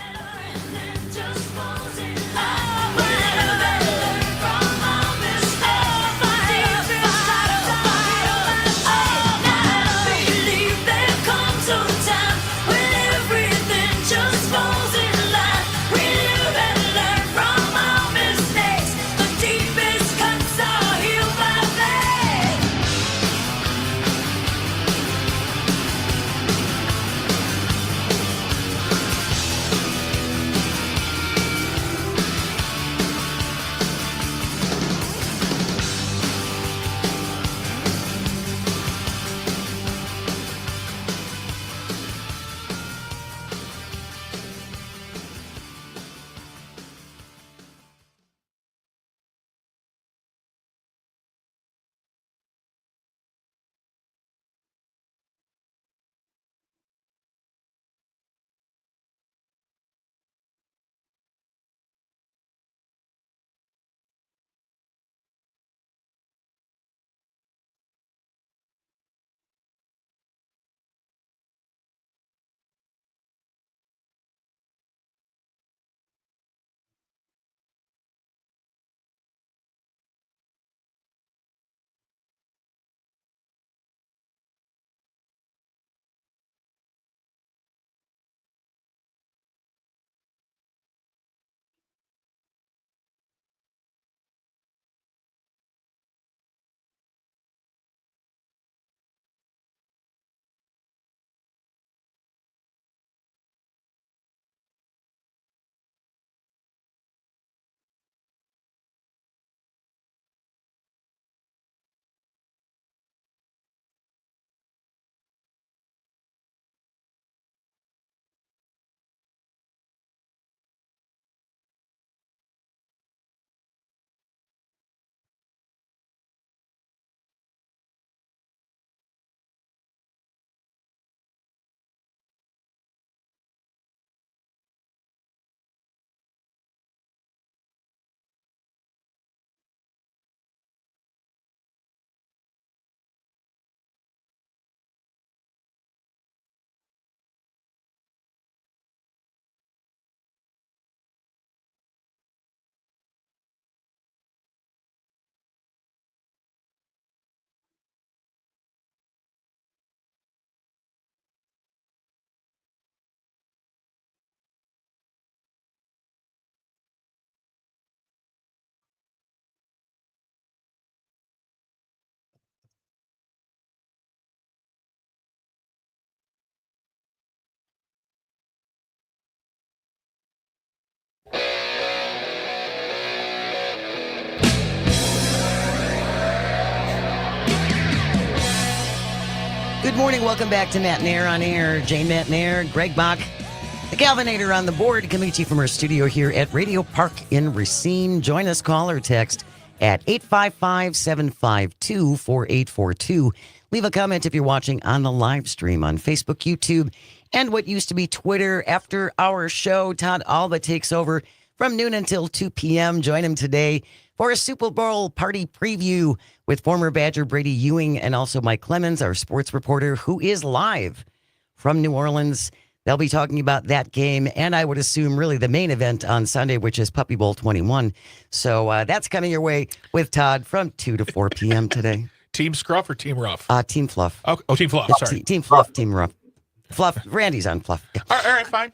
Good morning. Welcome back to Matenaer On Air. Jane Matenaer, Greg Bach, the Galvinator on the board, coming to you from our studio here at Radio Park in Racine. Join us, call or text at 855-752-4842. Leave a comment if you're watching on the live stream on Facebook, YouTube, and what used to be Twitter. After our show, Todd Alba takes over from noon until 2 p.m. Join him today for a Super Bowl party preview with former Badger Brady Ewing and also Mike Clemens, our sports reporter, who is live from New Orleans. They'll be talking about that game, and I would assume really the main event on Sunday, which is Puppy Bowl 21. So that's coming your way with Todd from 2 to 4 p.m. today. Team Scruff or Team Rough? Team Fluff. Oh, Team Fluff. Sorry. Team Fluff, Team Rough. Fluff. Randy's on Fluff. Yeah. All right, fine.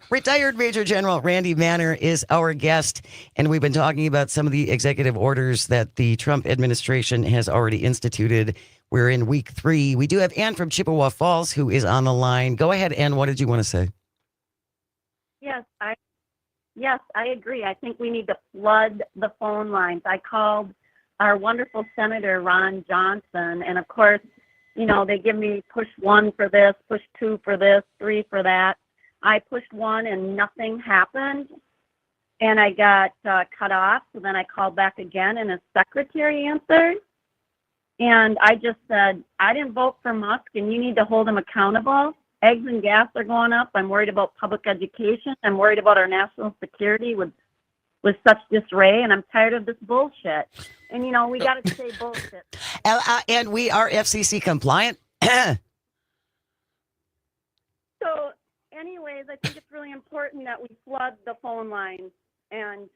Retired Major General Randy Manner is our guest, and we've been talking about some of the executive orders that the Trump administration has already instituted. We're in week 3. We do have Ann from Chippewa Falls who is on the line. Go ahead, Ann. What did you want to say? Yes, I agree. I think we need to flood the phone lines. I called our wonderful Senator Ron Johnson, and of course, you know, they give me push 1 for this, push 2 for this, 3 for that. I pushed 1 and nothing happened, and I got cut off. So then I called back again, and his secretary answered. And I just said, I didn't vote for Musk, and you need to hold him accountable. Eggs and gas are going up. I'm worried about public education. I'm worried about our national security with such disarray, and I'm tired of this bullshit. And, you know, we got to say bullshit. And we are FCC compliant. So, anyways, I think it's really important that we flood the phone lines and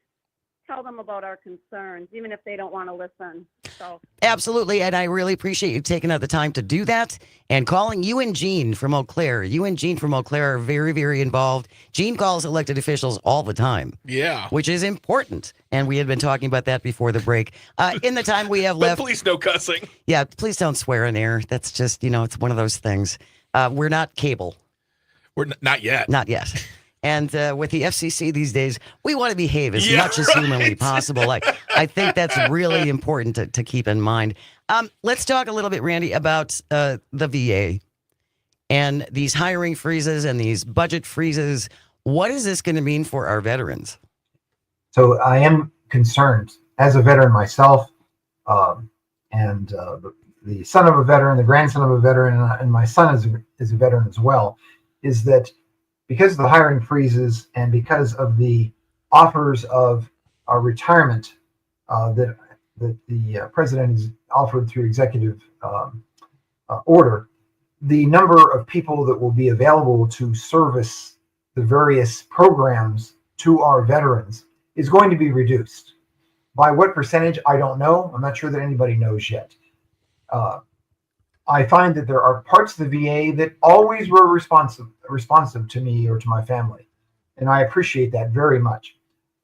tell them about our concerns, even if they don't want to listen. So Absolutely, and I really appreciate you taking out the time to do that and calling. You and Jean from Eau Claire. You and Jean from Eau Claire are very, very involved. Jean calls elected officials all the time. Yeah. Which is important, and we had been talking about that before the break. In the time we have But left, please no cussing. yeah, please don't swear in air. That's just, you know, it's one of those things. We're not cable, We're not yet. not yet. And with the FCC these days, we want to behave as Yeah, much as humanly possible. I think that's really important to keep in mind. Let's talk a little bit, Randy, about the VA and these hiring freezes and these budget freezes. What is this going to mean for our veterans? So I am concerned as a veteran myself, and the son of a veteran, the grandson of a veteran, and my son is a veteran as well, is that because of the hiring freezes and because of the offers of retirement that the president has offered through executive order, the number of people that will be available to service the various programs to our veterans is going to be reduced. By what percentage, I don't know. I'm not sure that anybody knows yet. I find that there are parts of the VA that always were responsive to me or to my family, and I appreciate that very much.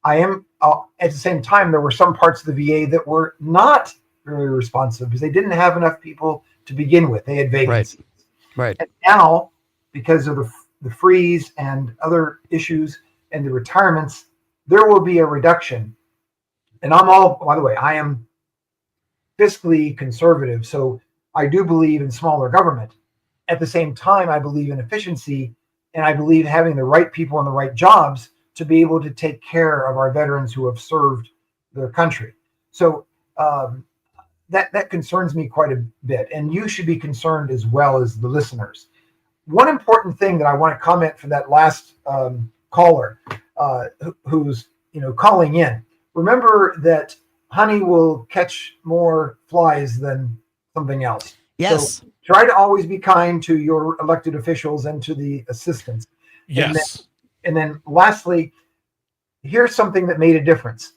I am at the same time, there were some parts of the VA that were not very responsive because they didn't have enough people to begin with. They had vacancies. Right. And now, because of the freeze and other issues and the retirements, there will be a reduction. And by the way, I am fiscally conservative, so I do believe in smaller government. At the same time, I believe in efficiency, and I believe having the right people in the right jobs to be able to take care of our veterans who have served their country. So that concerns me quite a bit, and you should be concerned as well as the listeners. One important thing that I want to comment for that last caller who's calling in. Remember that honey will catch more flies than something else. Yes. So try to always be kind to your elected officials and to the assistants. Yes. And then lastly, here's something that made a difference.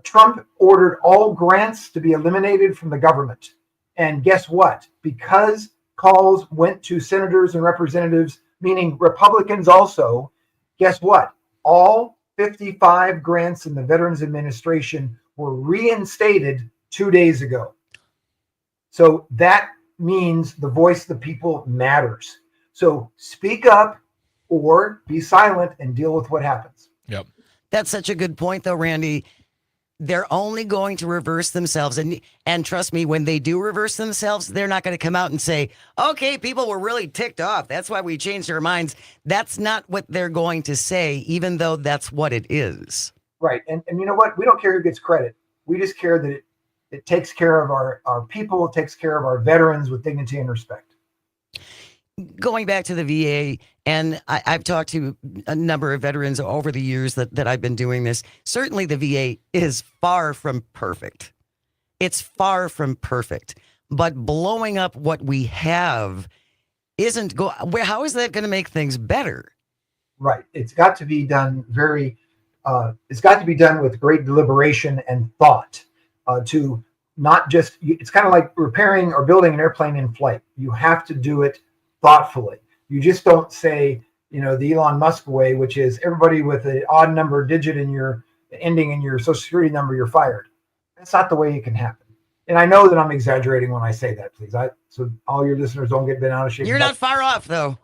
Trump ordered all grants to be eliminated from the government. And guess what? Because calls went to senators and representatives, meaning Republicans also, guess what? All 55 grants in the Veterans Administration were reinstated 2 days ago. So that means the voice of the people matters. So speak up or be silent and deal with what happens. Yep. That's such a good point, though, Randy. they're only going to reverse themselves. And trust me, when they do reverse themselves, they're not going to come out and say, okay, people were really ticked off. That's why we changed our minds. That's not what they're going to say, even though that's what it is. Right. And you know what? We don't care who gets credit. We just care that it takes care of our people, it takes care of our veterans with dignity and respect. Going back to the VA, and I've talked to a number of veterans over the years that I've been doing this. Certainly the VA is far from perfect. It's far from perfect. But blowing up what we have isn't how is that going to make things better? Right. It's got to be done it's got to be done with great deliberation and thought to not just, it's kind of like repairing or building an airplane in flight. You have to do it thoughtfully. You just don't say, the Elon Musk way, which is everybody with an odd number digit in your ending in your social security number, you're fired. That's not the way it can happen. And I know that I'm exaggerating when I say that, please. So all your listeners don't get bent out of shape. You're not far off, though.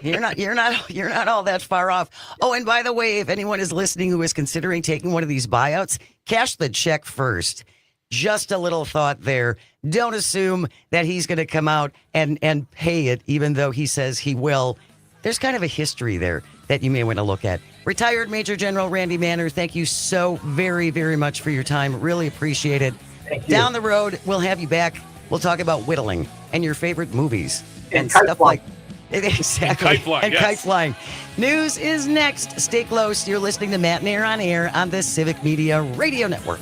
You're not all that far off. Oh, and by the way, if anyone is listening who is considering taking one of these buyouts, cash the check first. Just a little thought there. Don't assume that he's going to come out and pay it, even though he says he will. There's kind of a history there that you may want to look at. Retired Major General Randy Manner, thank you so very, very much for your time. Really appreciate it. Thank you. Down the road, we'll have you back. We'll talk about whittling and your favorite movies And stuff kite like exactly. And kite flying, yes. Kite flying. News is next. Stay close. You're listening to Matenaer On Air on the Civic Media Radio Network.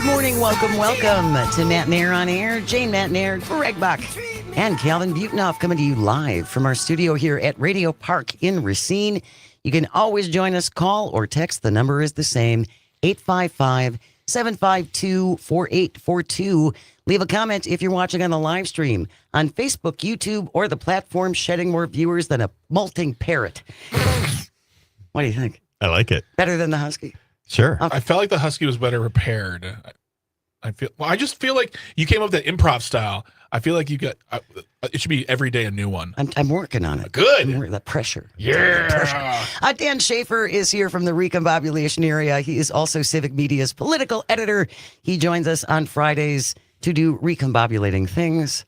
morning. Welcome to Matenaer On Air. Jane Matenaer, Greg Bach, and Calvin Butenhoff coming to you live from our studio here at Radio Park in Racine. You can always join us, call or text. The number is the same, 855-752-4842. Leave a comment if you're watching on the live stream on Facebook, YouTube, or the platform shedding more viewers than a molting parrot. What do you think? I like it. Better than the husky? Sure. Okay. I felt like the husky was better prepared. I just feel like you came up with that improv style. I feel like you got. It should be every day a new one. I'm working on it. Good. The pressure. Yeah. Dan Shafer is here from the Recombobulation area. He is also Civic Media's political editor. He joins us on Fridays to do recombobulating things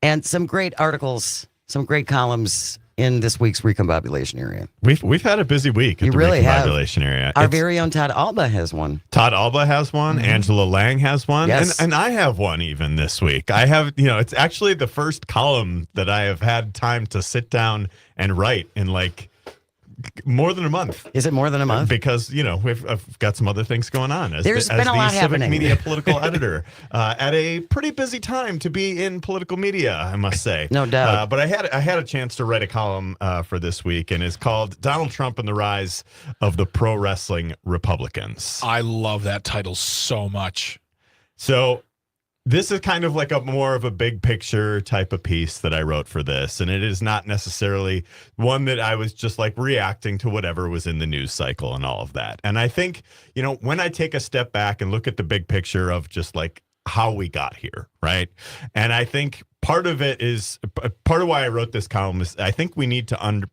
and some great articles, some great columns in this week's Recombobulation area. We've had a busy week at You the really have. Recombobulation area. Our very own Todd Alba has one. Todd Alba has one. Angela Lang has one. Yes. And I have one even this week. I have, it's actually the first column that I have had time to sit down and write in like more than a month. Is it more than a month? Because, I've got some other things going on as There's the been a lot Civic happening. Media political editor at a pretty busy time to be in political media, I must say. No doubt. But I had a chance to write a column for this week, and it's called Donald Trump and the Rise of the Pro Wrestling Republicans. I love that title so much. So this is kind of like a more of a big picture type of piece that I wrote for this. And it is not necessarily one that I was just like reacting to whatever was in the news cycle and all of that. And I think, when I take a step back and look at the big picture of just like how we got here, right? And I think part of why I wrote this column is I think we need to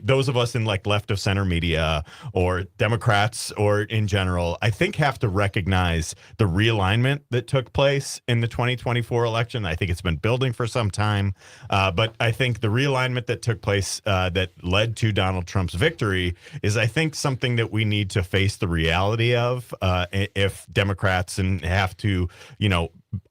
those of us in like left of center media or Democrats or in general, I think have to recognize the realignment that took place in the 2024 election. I think it's been building for some time, but I think the realignment that took place that led to Donald Trump's victory is, I think, something that we need to face the reality of if Democrats and have to,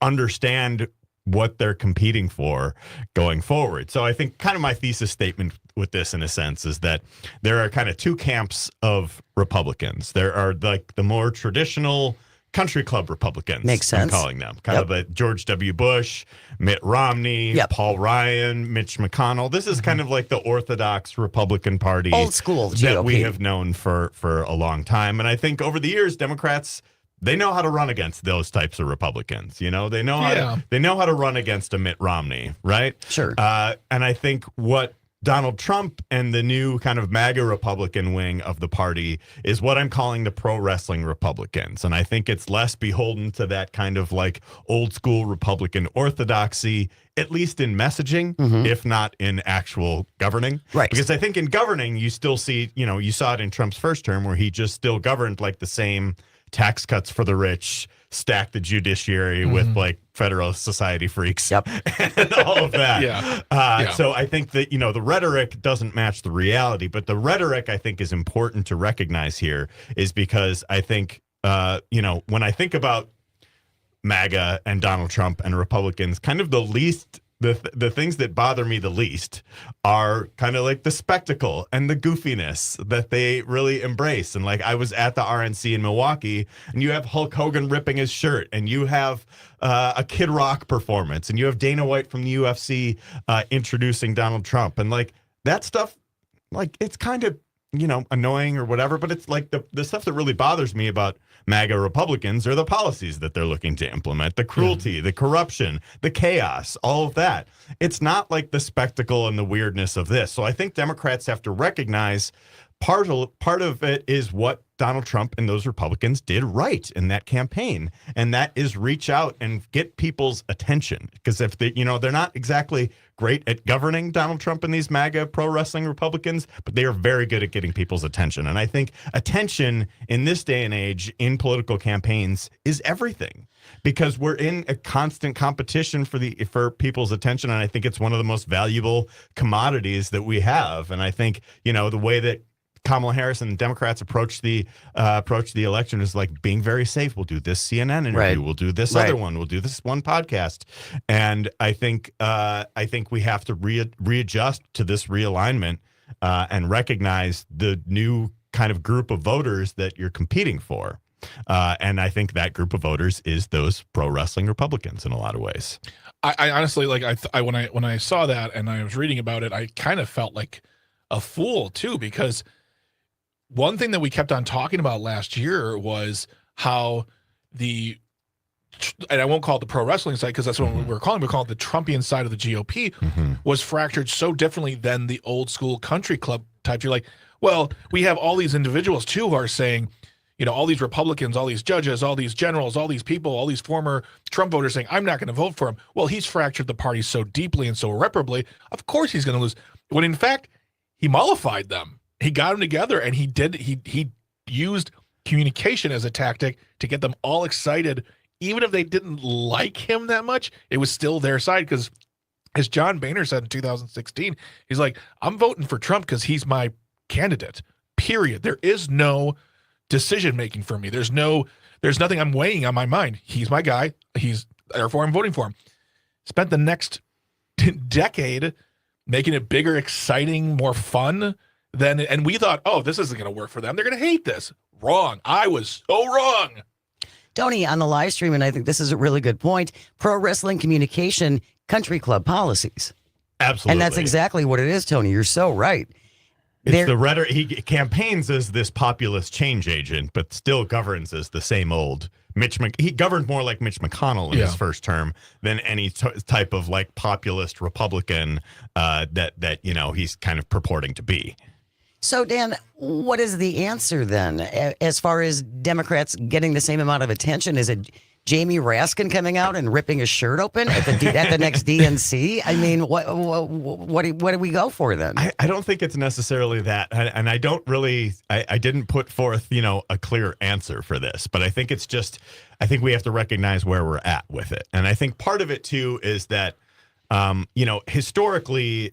understand what they're competing for going forward. So I think kind of my thesis statement with this, in a sense, is that there are kind of two camps of Republicans. There are like the more traditional country club Republicans. Makes sense. I'm calling them kind of a George W. Bush, Mitt Romney, Paul Ryan, Mitch McConnell. This is kind of like the orthodox Republican Party, Old school GOP. that we have known for a long time. And I think over the years, Democrats, they know how to run against those types of Republicans. They know how to run against a Mitt Romney, right? Sure. And I think what Donald Trump and the new kind of MAGA Republican wing of the party is what I'm calling the pro wrestling Republicans. And I think it's less beholden to that kind of like old school Republican orthodoxy, at least in messaging, if not in actual governing. Right. Because I think in governing, you still see, you saw it in Trump's first term where he just still governed like the same tax cuts for the rich, stack the judiciary with like Federalist Society freaks and all of that. So I think that, the rhetoric doesn't match the reality, but the rhetoric I think is important to recognize here is because I think, when I think about MAGA and Donald Trump and Republicans, kind of the things that bother me the least are kind of like the spectacle and the goofiness that they really embrace. And like I was at the RNC in Milwaukee, and you have Hulk Hogan ripping his shirt, and you have a Kid Rock performance, and you have Dana White from the UFC introducing Donald Trump. And like that stuff, like it's kind of, annoying or whatever, but it's like the stuff that really bothers me about MAGA Republicans are the policies that they're looking to implement, the cruelty, the corruption, the chaos, all of that. It's not like the spectacle and the weirdness of this. So I think Democrats have to recognize part of it is what Donald Trump and those Republicans did right in that campaign, and that is reach out and get people's attention. Because if they, they're not exactly great at governing, Donald Trump and these MAGA pro wrestling Republicans, but they are very good at getting people's attention. And I think attention in this day and age in political campaigns is everything, because we're in a constant competition for people's attention. And I think it's one of the most valuable commodities that we have. And I think, the way that Kamala Harris and the Democrats approach the election is like being very safe. We'll do this CNN interview. Right. We'll do this other one. We'll do this one podcast. And I think we have to readjust to this realignment and recognize the new kind of group of voters that you're competing for. And I think that group of voters is those pro wrestling Republicans in a lot of ways. I honestly, like, when I saw that and I was reading about it, I kind of felt like a fool too, because one thing that we kept on talking about last year was how and I won't call it the pro wrestling side because that's what we're calling it the Trumpian side of the GOP was fractured so differently than the old school country club type. You're like, well, we have all these individuals too who are saying, all these Republicans, all these judges, all these generals, all these people, all these former Trump voters saying, I'm not going to vote for him. Well, he's fractured the party so deeply and so irreparably. Of course he's going to lose. When in fact, he mollified them. He got them together, and he used communication as a tactic to get them all excited. Even if they didn't like him that much, it was still their side. Because as John Boehner said in 2016, he's like, I'm voting for Trump because he's my candidate, period. There is no decision-making for me. There's nothing I'm weighing on my mind. He's my guy. Therefore I'm voting for him. Spent the next decade making it bigger, exciting, more fun and we thought, oh, this isn't going to work for them. They're going to hate this. Wrong. I was so wrong. Tony, on the live stream, and I think this is a really good point, pro wrestling communication, country club policies. Absolutely. And that's exactly what it is, Tony. You're so right. It's the rhetoric. He campaigns as this populist change agent, but still governs as the same old he governed more like Mitch McConnell in his first term than any type of like populist Republican that he's kind of purporting to be. So, Dan, what is the answer then as far as Democrats getting the same amount of attention? Is it Jamie Raskin coming out and ripping his shirt open at the next DNC? I mean, what do we go for then? I don't think it's necessarily that, and I don't really. I didn't put forth a clear answer for this, but I think it's just. I think we have to recognize where we're at with it, and I think part of it too is that historically,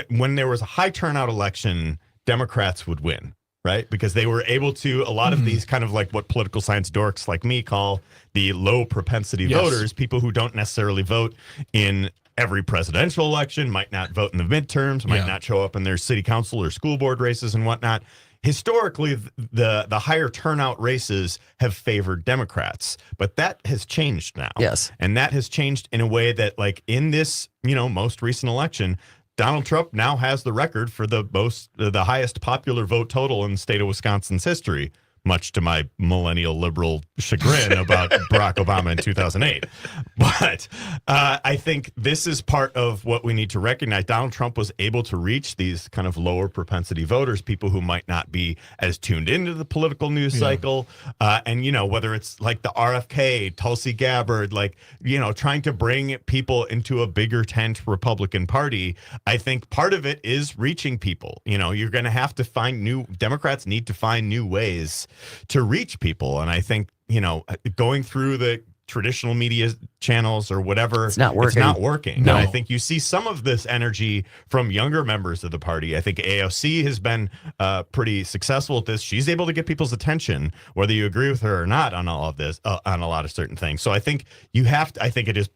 when there was a high turnout election, Democrats would win. Right? Because they were able to, a lot of these kind of like what political science dorks like me call the low propensity voters, people who don't necessarily vote in every presidential election, might not vote in the midterms, might not show up in their city council or school board races and whatnot. Historically, the higher turnout races have favored Democrats, but that has changed now. Yes. And that has changed in a way that like in this, most recent election, Donald Trump now has the record for the highest popular vote total in the state of Wisconsin's history, much to my millennial liberal chagrin about Barack Obama in 2008. But I think this is part of what we need to recognize. Donald Trump was able to reach these kind of lower propensity voters, people who might not be as tuned into the political news cycle. And, whether it's like the RFK, Tulsi Gabbard, like, trying to bring people into a bigger tent Republican Party. I think part of it is reaching people. You're going to have to Democrats need to find new ways to reach people. And I think, going through the traditional media channels or whatever, it's not working. No. And I think you see some of this energy from younger members of the party. I think AOC has been pretty successful at this. She's able to get people's attention, whether you agree with her or not on all of this, on a lot of certain things. So I think I think it is,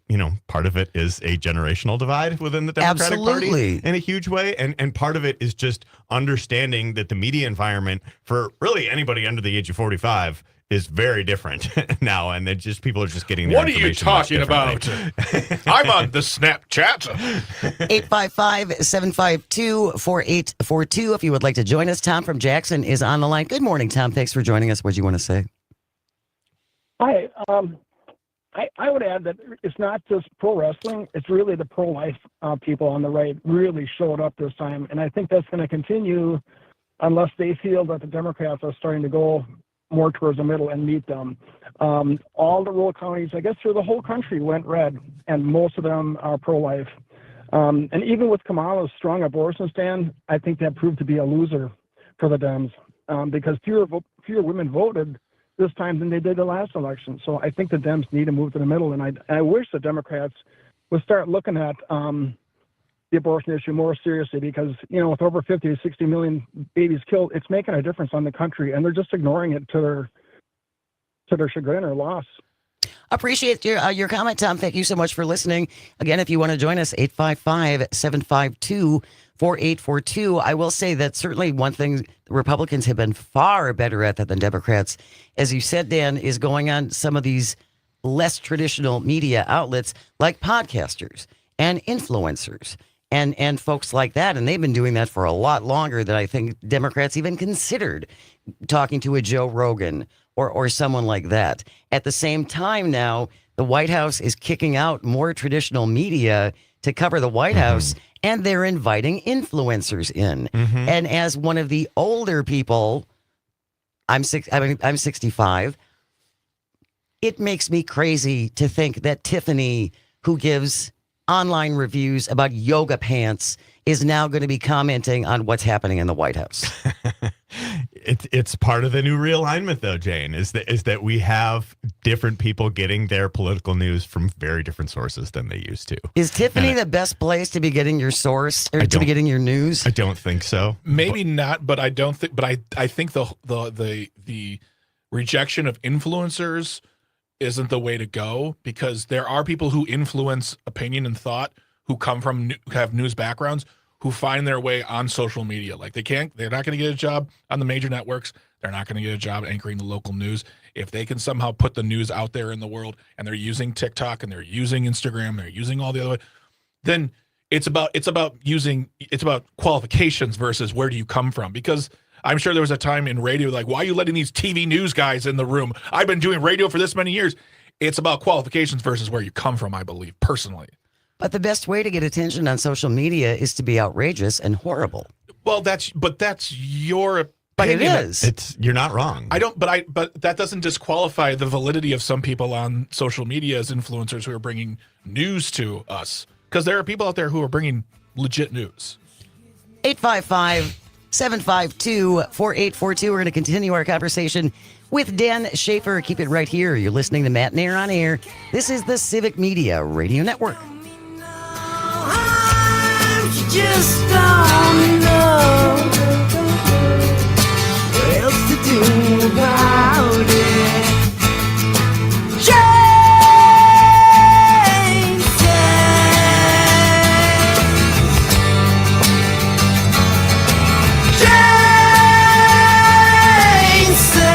part of it is a generational divide within the Democratic Party in a huge way. And part of it is just understanding that the media environment for really anybody under the age of 45 is very different now, and then people are just getting their What are you talking about? I'm on the Snapchat. 855-752-4842. If you would like to join us, Tom from Jackson is on the line. Good morning, Tom. Thanks for joining us. What do you want to say? Hi. I would add that it's not just pro wrestling. It's really the pro-life people on the right really showed up this time, and I think that's going to continue unless they feel that the Democrats are starting to go more towards the middle and meet them. All the rural counties, I guess through the whole country, went red, and most of them are pro-life. And even with Kamala's strong abortion stand, I think that proved to be a loser for the Dems because fewer women voted this time than they did the last election. So I think the Dems need to move to the middle, and I wish the Democrats would start looking at the abortion issue more seriously because, with over 50 to 60 million babies killed, it's making a difference on the country, and they're just ignoring it to their chagrin or loss. Appreciate your comment, Tom. Thank you so much for listening. Again, if you want to join us, 855-752-4842. I will say that certainly one thing the Republicans have been far better at than Democrats, as you said, Dan, is going on some of these less traditional media outlets like podcasters and influencers and folks like that. And they've been doing that for a lot longer than I think Democrats even considered, talking to a Joe Rogan or someone like that. At the same time now, the White House is kicking out more traditional media to cover the White House, and they're inviting influencers in. And as one of the older people, I'm 65, it makes me crazy to think that Tiffany, who gives online reviews about yoga pants, is now going to be commenting on what's happening in the White House. It's part of the new realignment, though, Jane, is that we have different people getting their political news from very different sources than they used to. Is Tiffany the best place to be getting your source or to be getting your news? I don't think so. Maybe not, but I don't think. But I think the rejection of influencers isn't the way to go, because there are people who influence opinion and thought who come from have news backgrounds who find their way on social media. Like they're not going to get a job on the major networks. They're not going to get a job anchoring the local news. If they can somehow put the news out there in the world, and they're using TikTok and they're using Instagram, they're using all the other, then it's about qualifications versus where do you come from? Because I'm sure there was a time in radio like, why are you letting these TV news guys in the room? I've been doing radio for this many years. It's about qualifications versus where you come from, I believe, personally. But the best way to get attention on social media is to be outrageous and horrible. Well, that's your opinion. But it is. You're not wrong. But that doesn't disqualify the validity of some people on social media as influencers who are bringing news to us. Because there are people out there who are bringing legit news. 855-752-4842. We're going to continue our conversation with Dan Shafer. Keep it right here. You're listening to Matenaer On Air. This is the Civic Media Radio Network. Just don't know what else to do about it. Jane said, Jane said,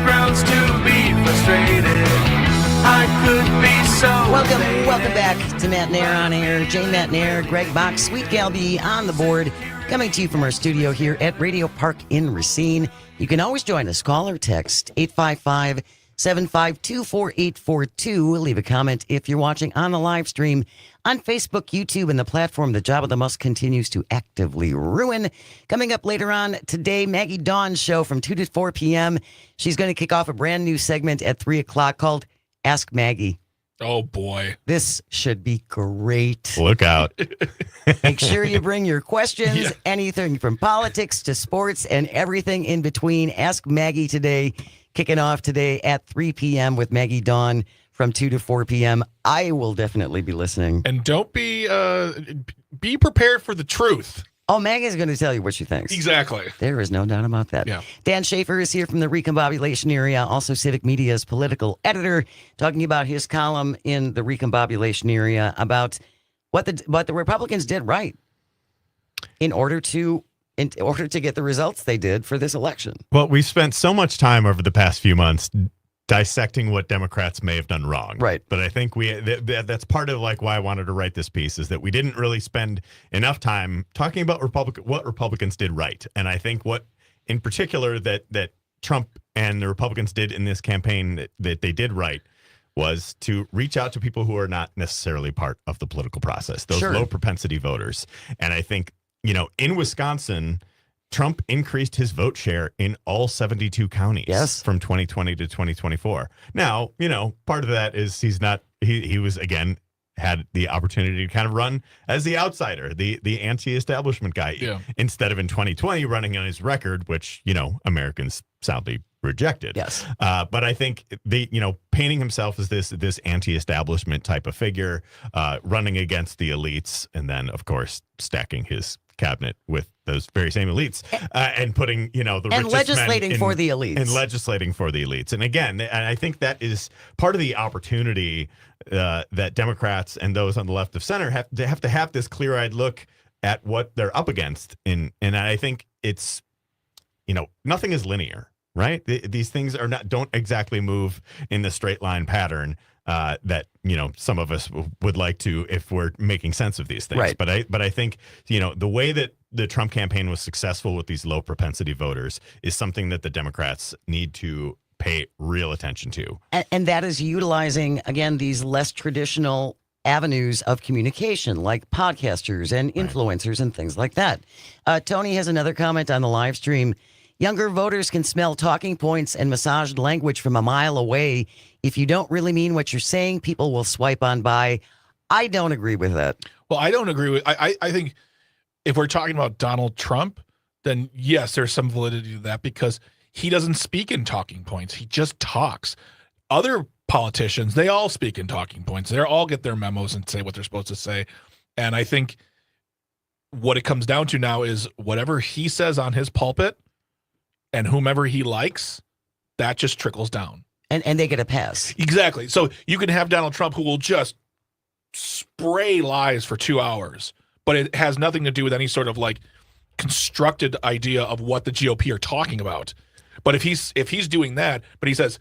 grounds to be frustrated. I could be so. Welcome back to Matenaer On Air. Jane Matenaer, Greg Bach, Sweet Galby on the board, coming to you from our studio here at Radio Park in Racine. You can always join us. Call or text 855-752-4842. Leave a comment if you're watching on the live stream on Facebook, YouTube, and the platform the Job of the Month continues to actively ruin. Coming up later on today, Maggie Dawn's show from 2 to 4 p.m. She's going to kick off a brand new segment at 3 o'clock called Ask Maggie. Oh, boy. This should be great. Look out. Make sure you bring your questions, anything from politics to sports and everything in between. Ask Maggie today, kicking off today at 3 p.m. with Maggie Dawn from 2 to 4 p.m. I will definitely be listening. And don't be prepared for the truth. Oh, Maggie's going to tell you what she thinks. Exactly. There is no doubt about that. Yeah. Dan Shafer is here from the Recombobulation area, also Civic Media's political editor, talking about his column in the Recombobulation area about what the Republicans did right in order to get the results they did for this election. Well, we've spent so much time over the past few months dissecting what Democrats may have done wrong. Right. But I think that's part of like why I wanted to write this piece, is that we didn't really spend enough time talking about what Republicans did right. And I think what in particular that Trump and the Republicans did in this campaign that they did right was to reach out to people who are not necessarily part of the political process, those low propensity voters. And I think, in Wisconsin, Trump increased his vote share in all 72 counties from 2020 to 2024. Now, part of that is he was, again, had the opportunity to kind of run as the outsider, the anti-establishment guy, instead of in 2020 running on his record, which, Americans soundly rejected. Yes. But I think painting himself as this anti-establishment type of figure, running against the elites, and then, of course, stacking his cabinet with those very same elites, and putting the and richest legislating men for the elites, and again, and I think that is part of the opportunity that Democrats and those on the left of center have to have this clear-eyed look at what they're up against, and I think it's nothing is linear, right? These things don't exactly move in the straight line pattern that some of us would like to if we're making sense of these things. Right. But I think the way that the Trump campaign was successful with these low propensity voters is something that the Democrats need to pay real attention to. And that is utilizing, again, these less traditional avenues of communication like podcasters and influencers and things like that. Tony has another comment on the live stream. Younger voters can smell talking points and massaged language from a mile away. If you don't really mean what you're saying, people will swipe on by. I don't agree with that. Well, I don't agree with. I think if we're talking about Donald Trump, then yes, there's some validity to that because he doesn't speak in talking points. He just talks. Other politicians, they all speak in talking points. They all get their memos and say what they're supposed to say. And I think what it comes down to now is whatever he says on his pulpit and whomever he likes, that just trickles down. And they get a pass. Exactly. So you can have Donald Trump who will just spray lies for 2 hours, but it has nothing to do with any sort of like constructed idea of what the GOP are talking about. But if he's doing that, but he says,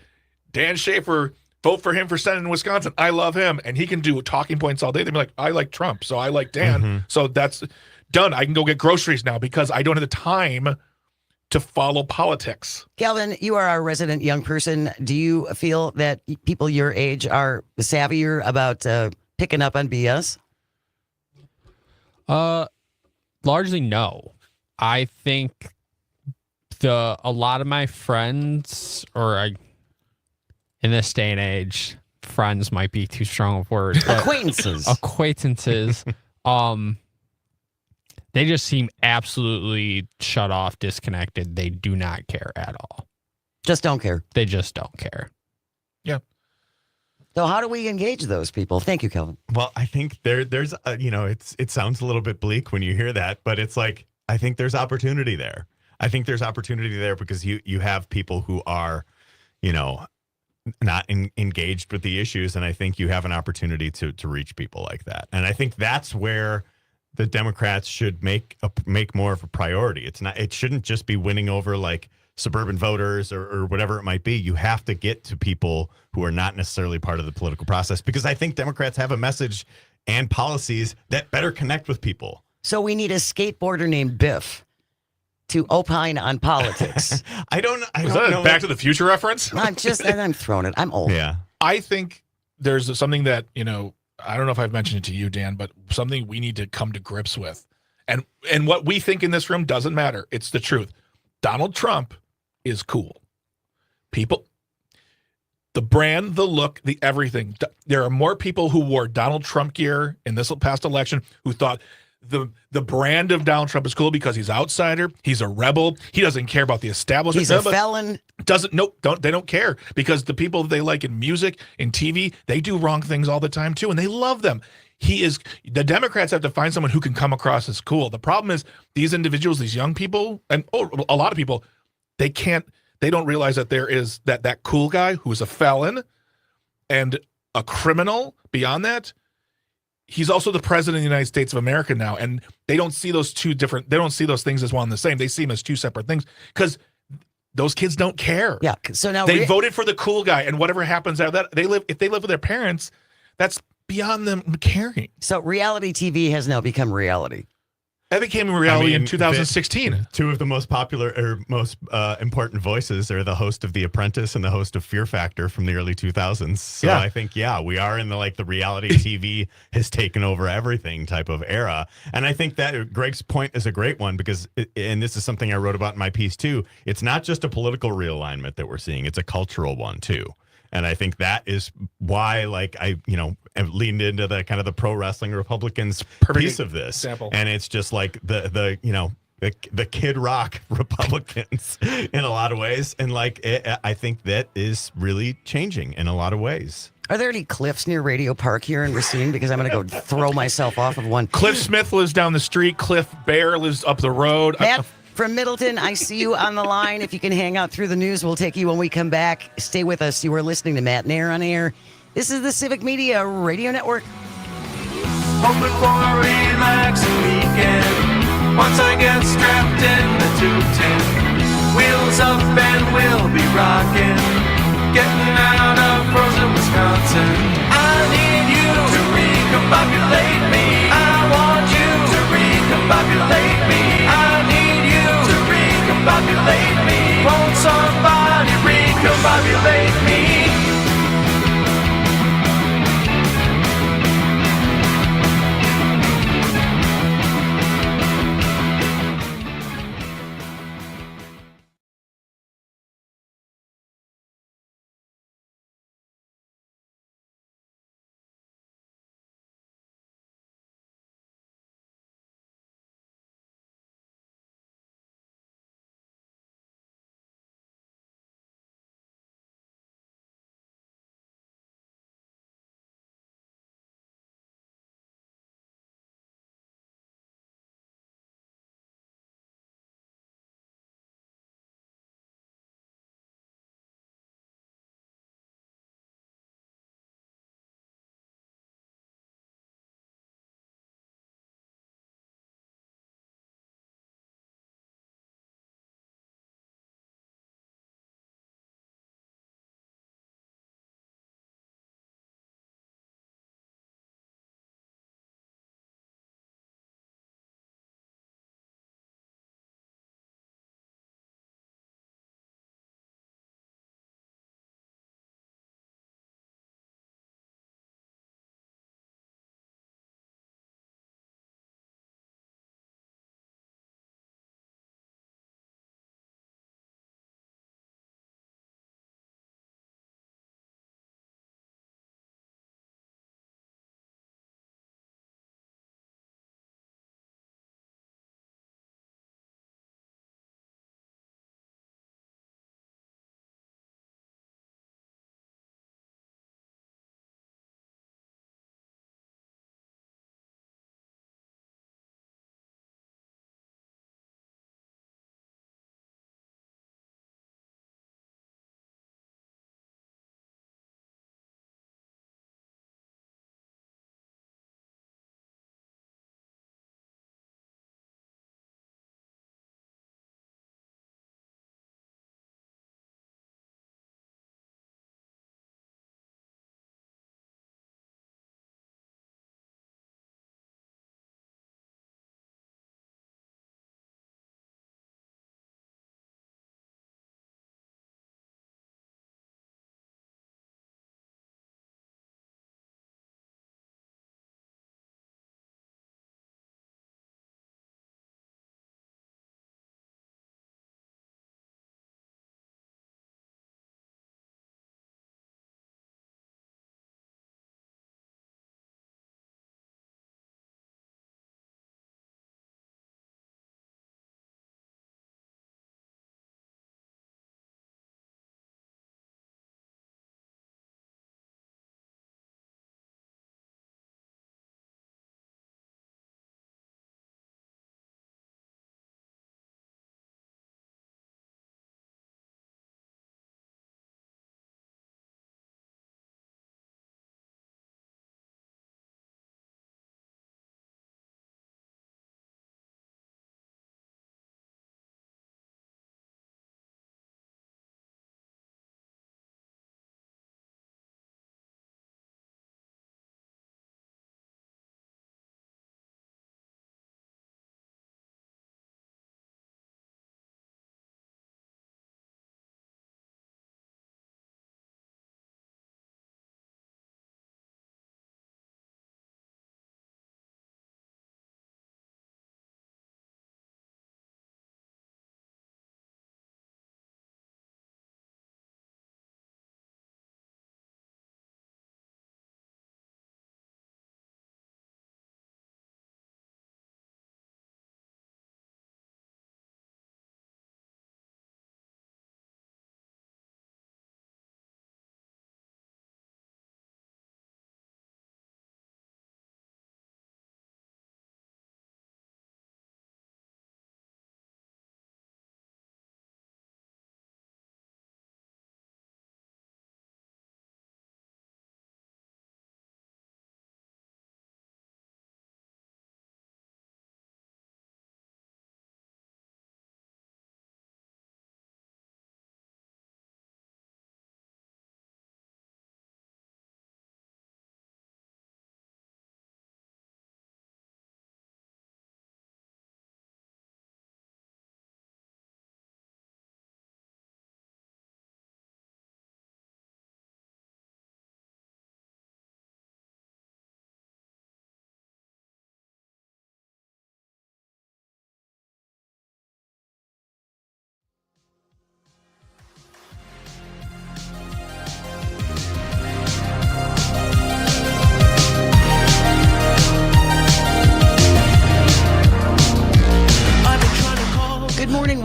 Dan Shafer, vote for him for Senate in Wisconsin. I love him. And he can do talking points all day. They'd be like, I like Trump, so I like Dan. So that's done. I can go get groceries now because I don't have the time to follow politics. Calvin, you are our resident young person. Do you feel that people your age are savvier about picking up on BS? Largely no. I think a lot of my friends, in this day and age, friends might be too strong of words. But acquaintances, they just seem absolutely shut off, disconnected. They do not care at all. Just don't care. They just don't care. Yeah. So how do we engage those people? Thank you, Kelvin. Well, I think there's it sounds a little bit bleak when you hear that, but it's like, I think there's opportunity there. I think there's opportunity there because you have people who are, not engaged with the issues. And I think you have an opportunity to reach people like that. And I think that's where the Democrats should make more of a priority. It shouldn't just be winning over like suburban voters or whatever it might be. You have to get to people who are not necessarily part of the political process, because I think Democrats have a message and policies that better connect with people. So we need a skateboarder named Biff to opine on politics. I don't Is that know. a Back to the Future reference? I'm throwing it. I'm old. Yeah. I think there's something that, I don't know if I've mentioned it to you, Dan, but something we need to come to grips with. And what we think in this room doesn't matter. It's the truth. Donald Trump is cool. People, the brand, the look, the everything. There are more people who wore Donald Trump gear in this past election who thought the brand of Donald Trump is cool because he's outsider. He's a rebel. He doesn't care about the establishment. He's a felon. They don't care, because the people they like in music, in TV, they do wrong things all the time too, and they love them. The Democrats have to find someone who can come across as cool. The problem is these individuals, these young people, and a lot of people, they don't realize that there is that cool guy who is a felon and a criminal. Beyond that, he's also the president of the United States of America now, and they don't see those they don't see those things as one and the same. They see them as two separate things, because those kids don't care. Yeah. So now they voted for the cool guy, and whatever happens out of that, if they live with their parents, that's beyond them caring. So reality TV has now become reality. That became reality in 2016. Two of the most popular or most important voices are the host of The Apprentice and the host of Fear Factor from the early 2000s. So Yeah. I think, we are in the reality TV has taken over everything type of era. And I think that Greg's point is a great one, because, and this is something I wrote about in my piece too, it's not just a political realignment that we're seeing, it's a cultural one too. And I think that is why, I leaned into the kind of the pro wrestling Republicans piece of this. Example. And it's just like the Kid Rock Republicans in a lot of ways. And I think that is really changing in a lot of ways. Are there any cliffs near Radio Park here in Racine? Because I'm going to go throw myself off of one. Cliff Smith lives down the street. Cliff Bear lives up the road. Matt from Middleton, I see you on the line. If you can hang out through the news, we'll take you when we come back. Stay with us. You are listening to Matenaer On Air. This is the Civic Media Radio Network. Home before a relaxing weekend. Once I get strapped in the 210, wheels up and we'll be rocking. Getting out of frozen Wisconsin. I need you to recombobulate me. I want you to recombobulate me. I need you to recombobulate me. Won't somebody recombobulate me?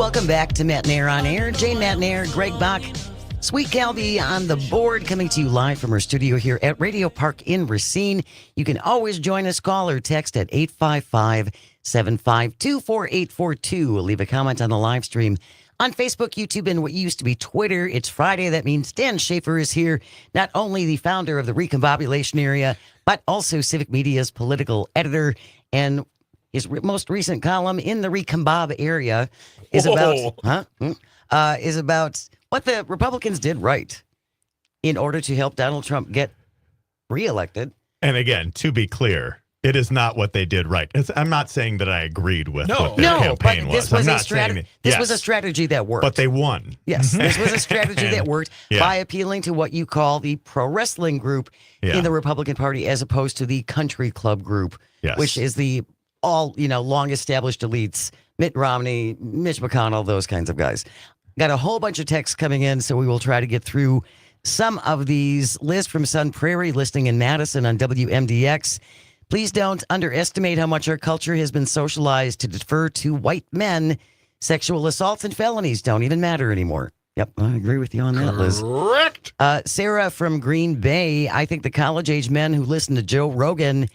Welcome back to Matenaer On Air. Jane Matenaer, Greg Bach, Sweet Calby on the board, coming to you live from our studio here at Radio Park in Racine. You can always join us, call or text at 855-752-4842. Leave a comment on the live stream on Facebook, YouTube, and what used to be Twitter. It's Friday. That means Dan Shafer is here, not only the founder of the Recombobulation area, but also Civic Media's political editor. And his most recent column in the Recombob area is about what the Republicans did right in order to help Donald Trump get reelected. And again, to be clear, it is not what they did right. I'm not saying that I agreed with what their campaign but this was. was I'm a not saying that, this was a strategy that worked. but they won. Yes, this was a strategy that worked Yeah. by appealing to what you call the pro wrestling group Yeah. in the Republican Party, as opposed to the country club group, Yes. which is the long established elites, Mitt Romney, Mitch McConnell, those kinds of guys. Got a whole bunch of texts coming in, so we will try to get through some of these. Liz from Sun Prairie, listening in Madison on WMDX. Please don't underestimate how much our culture has been socialized to defer to white men. Sexual assaults and felonies don't even matter anymore. Yep, I agree with you on that, Liz. Correct. Sarah from Green Bay, I think the college-age men who listen to Joe Rogan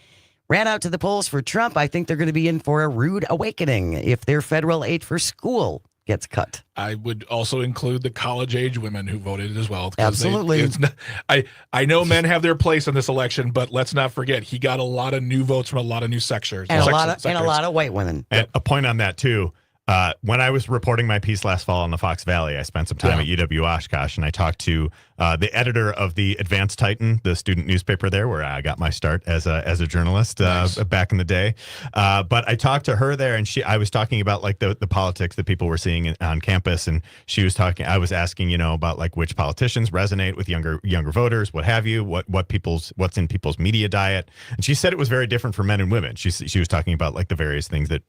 ran out to the polls for Trump. I think they're going to be in for a rude awakening if their federal aid for school gets cut. I would also include the college-age women who voted as well. 'Cause Absolutely. it's not, I know men have their place in this election, but let's not forget he got a lot of new votes from a lot of new sectors. And a lot of white women. And a point on that too. When I was reporting my piece last fall on the Fox Valley, I spent some time at UW Oshkosh, and I talked to the editor of the Advanced Titan, the student newspaper there, where I got my start as a journalist back in the day. But I talked to her there, and I was talking about like the politics that people were seeing on campus, and she was talking. I was asking, about like which politicians resonate with younger voters, what have you, what's in people's media diet, and she said it was very different for men and women. She was talking about like the various things that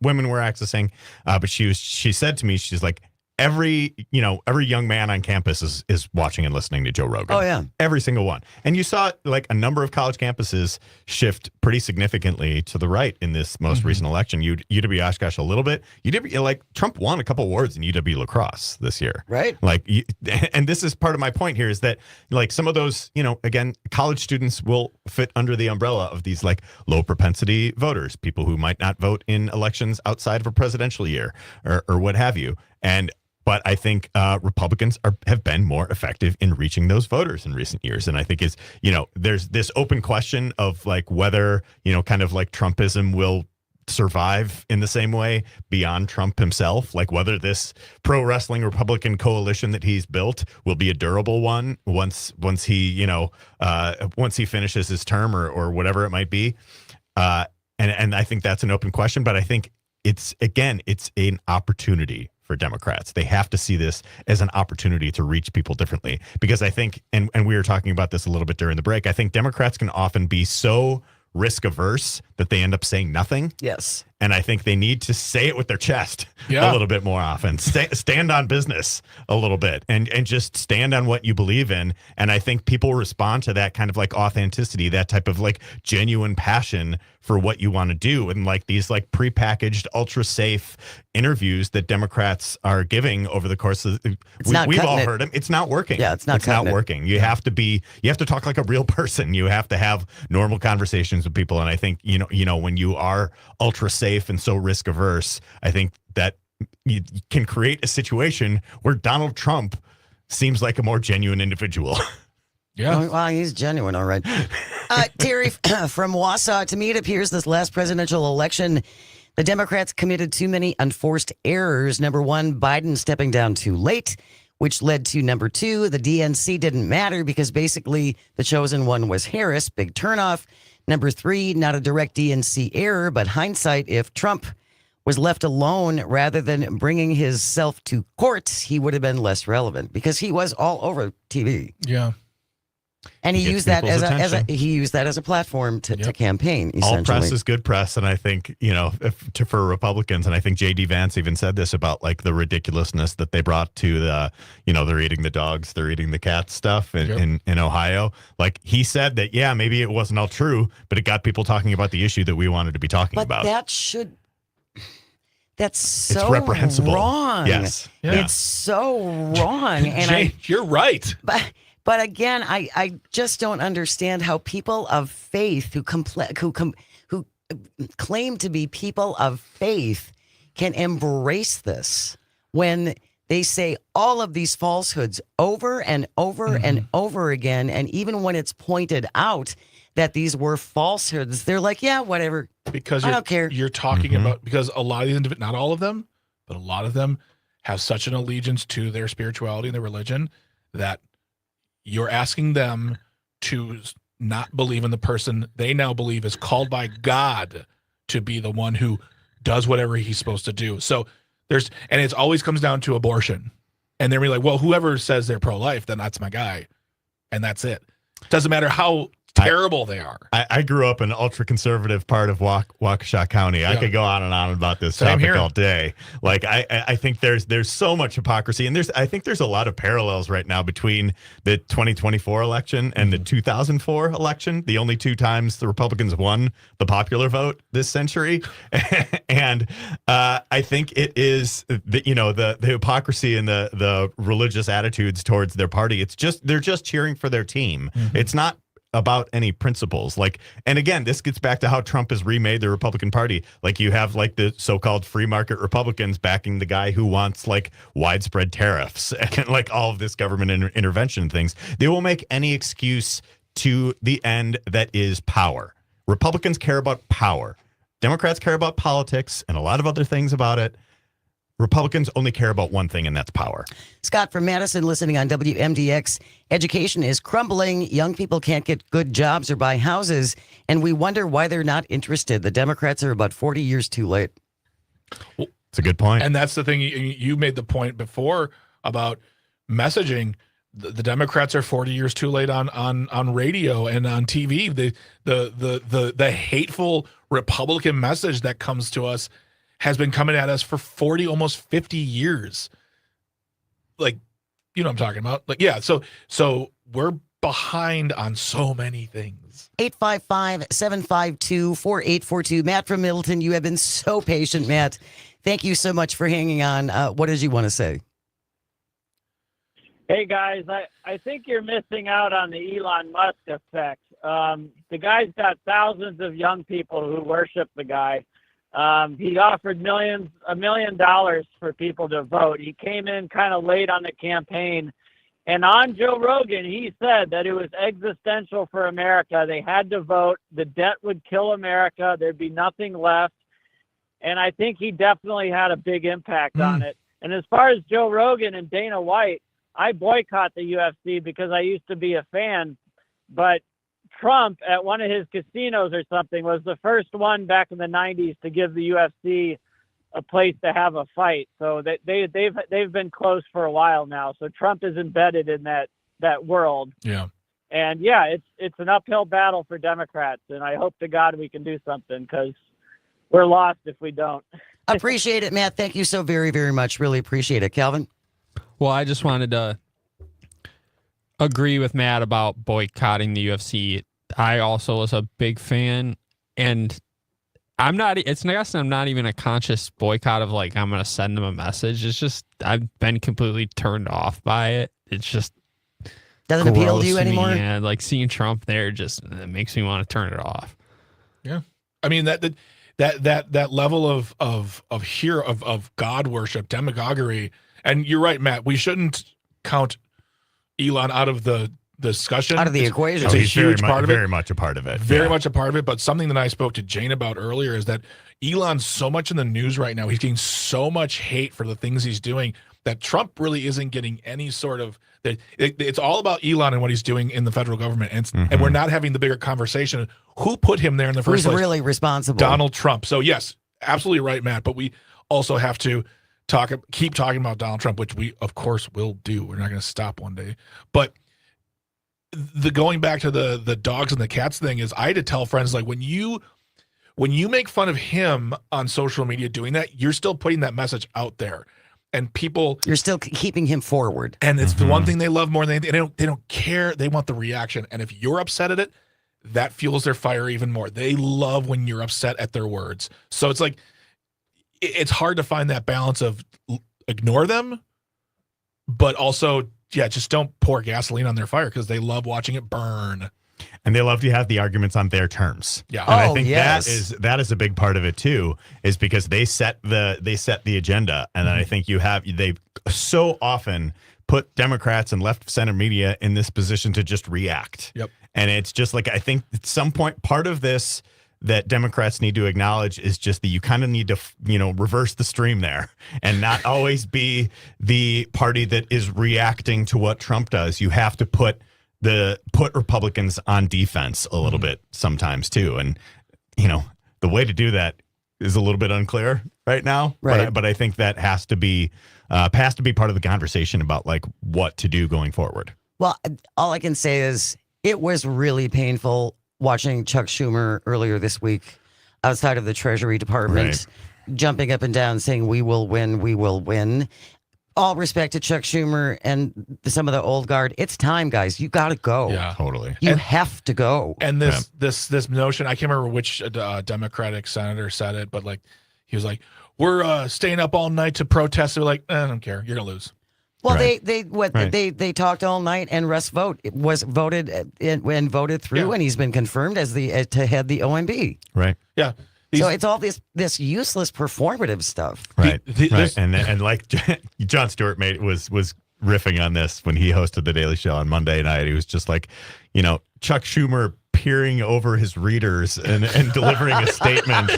women were accessing. But she said to me, she's like, every young man on campus is watching and listening to Joe Rogan. Oh, yeah. Every single one. And you saw like a number of college campuses shift pretty significantly to the right in this most recent election. UW Oshkosh a little bit. Like Trump won a couple awards in UW lacrosse this year. Right. Like, and this is part of my point here is that like some of those, again, college students will fit under the umbrella of these like low propensity voters, people who might not vote in elections outside of a presidential year or what have you. But I think Republicans have been more effective in reaching those voters in recent years. And I think there's this open question of like whether, kind of like Trumpism will survive in the same way beyond Trump himself, like whether this pro wrestling Republican coalition that he's built will be a durable one once he finishes his term or whatever it might be. And I think that's an open question, but I think it's an opportunity for Democrats. They have to see this as an opportunity to reach people differently, because I think, and we were talking about this a little bit during the break, I think Democrats can often be so risk averse that they end up saying nothing. Yes. And I think they need to say it with their chest Yeah. a little bit more often. Stand on business a little bit and just stand on what you believe in. And I think people respond to that kind of like authenticity, that type of like genuine passion for what you want to do. And like these like prepackaged, ultra safe interviews that Democrats are giving over the course of we've all heard them. It's not working. Yeah, it's not working. You have to talk like a real person. You have to have normal conversations with people. And I think, when you are ultra safe and so risk averse, I think that you can create a situation where Donald Trump seems like a more genuine individual. Yeah. Well, he's genuine, all right. Terry from Wausau, to me it appears this last presidential election, the Democrats committed too many unforced errors. Number one, Biden stepping down too late, which led to number two, the DNC didn't matter because basically the chosen one was Harris, big turnoff. Number three, not a direct DNC error, but hindsight. If Trump was left alone rather than bringing himself to court, he would have been less relevant because he was all over TV. Yeah. And he Gets used that people's as a platform to campaign. Essentially, all press is good press, and I think for Republicans, and I think J.D. Vance even said this about like the ridiculousness that they brought to the they're eating the dogs, they're eating the cats stuff in Ohio. Like he said that maybe it wasn't all true, but it got people talking about the issue that we wanted to be talking about. That That's so it's reprehensible. wrong. Yes. Yeah. It's so wrong. And Jane, you're right. But again, I just don't understand how people of faith who claim to be people of faith can embrace this when they say all of these falsehoods over and over and over again. And even when it's pointed out that these were falsehoods, they're like, yeah, whatever. Because I don't care. You're talking about, because a lot of these, not all of them, but a lot of them have such an allegiance to their spirituality and their religion that you're asking them to not believe in the person they now believe is called by God to be the one who does whatever he's supposed to do. So and it always comes down to abortion. And they're like, well, whoever says they're pro-life, then that's my guy. And that's it. Doesn't matter how terrible they are. I grew up in an ultra-conservative part of Waukesha County. I could go on and on about this Same topic here. all day. Like I think there's so much hypocrisy, and I think there's a lot of parallels right now between the 2024 election and the 2004 election. The only two times the Republicans won the popular vote this century, and I think it is the hypocrisy and the religious attitudes towards their party. It's just they're just cheering for their team. It's not about any principles. And again, this gets back to how Trump has remade the Republican Party. Like, you have the so-called free market Republicans backing the guy who wants widespread tariffs and all of this government intervention things. They will make any excuse to the end that is power. Republicans care about power. Democrats care about politics and a lot of other things about it. Republicans only care about one thing, and that's power. Scott from Madison listening on WMDX. Education is crumbling. Young people can't get good jobs or buy houses, and we wonder why they're not interested. The Democrats are about 40 years too late. Well, it's a good point. And that's the thing. You made the point before about messaging. The Democrats are 40 years too late on radio and on TV. The hateful Republican message that comes to us has been coming at us for 40, almost 50 years. You know what I'm talking about? So we're behind on so many things. 855-752-4842. Matt from Middleton, you have been so patient, Matt. Thank you so much for hanging on. What did you want to say? Hey, guys, I think you're missing out on the Elon Musk effect. The guy's got thousands of young people who worship the guy. He offered $1 million for people to vote. He came in kind of late on the campaign. And on Joe Rogan, he said that it was existential for America. They had to vote. The debt would kill America. There'd be nothing left. And I think he definitely had a big impact on it. And as far as Joe Rogan and Dana White, I boycott the UFC because I used to be a fan. But Trump at one of his casinos or something was the first one back in the 90s to give the UFC a place to have a fight. So they've been close for a while now. So Trump is embedded in that world. Yeah. And yeah, it's an uphill battle for Democrats. And I hope to God we can do something, because we're lost if we don't. Appreciate it, Matt. Thank you so very, very much. Really appreciate it. Calvin? Well, I just wanted to agree with Matt about boycotting the UFC. I also was a big fan, and I'm not even a conscious boycott of I'm going to send them a message. It's just, I've been completely turned off by it. It's just doesn't appeal to you gross anymore. Yeah, seeing Trump there just it makes me want to turn it off. Yeah. I mean, that level of God worship, demagoguery. And you're right, Matt, we shouldn't count Elon out of the discussion, out of the equation. It's a huge part of it. Very much a part of it. Very much a part of it. But something that I spoke to Jane about earlier is that Elon's so much in the news right now. He's getting so much hate for the things he's doing that Trump really isn't getting any sort of that. It's all about Elon and what he's doing in the federal government. And we're not having the bigger conversation. Who put him there in the first place? Who's really responsible? Donald Trump. So yes, absolutely right, Matt. But we also have to keep talking about Donald Trump, which we of course will do. We're not going to stop one day. But the going back to the dogs and the cats thing is, I had to tell friends, when you make fun of him on social media doing that, you're still putting that message out there, and people, you're still keeping him forward. And it's the one thing they love more than anything. They don't care. They want the reaction. And if you're upset at it, that fuels their fire even more. They love when you're upset at their words. So it's it's hard to find that balance of ignore them, but also, just don't pour gasoline on their fire because they love watching it burn. And they love to have the arguments on their terms. Yeah. And I Oh, think yes. that is a big part of it too, is because they set the agenda. And I think they so often put Democrats and left center media in this position to just react. Yep. And it's just like, I think at some point, part of this that Democrats need to acknowledge is just that you kind of need to, reverse the stream there and not always be the party that is reacting to what Trump does. You have to put Republicans on defense a little bit sometimes too. And, the way to do that is a little bit unclear right now. Right. But I think that has to be part of the conversation about like what to do going forward. Well, all I can say is it was really painful watching Chuck Schumer earlier this week outside of the Treasury Department, jumping up and down saying, "We will win, we will win." All respect to Chuck Schumer and some of the old guard. It's time, guys. You got to go. Yeah. Totally. You have to go. And this notion, I can't remember which Democratic senator said it, but like he was like, "We're staying up all night to protest." They're like, "I don't care. You're gonna lose." Well, Right. they talked all night, and Russ was voted through, and he's been confirmed as to head the OMB. Right. Yeah. So it's all this useless performative stuff. Right. This- And like Jon Stewart was riffing on this when he hosted the Daily Show on Monday night. He was just like, Chuck Schumer peering over his readers and delivering a statement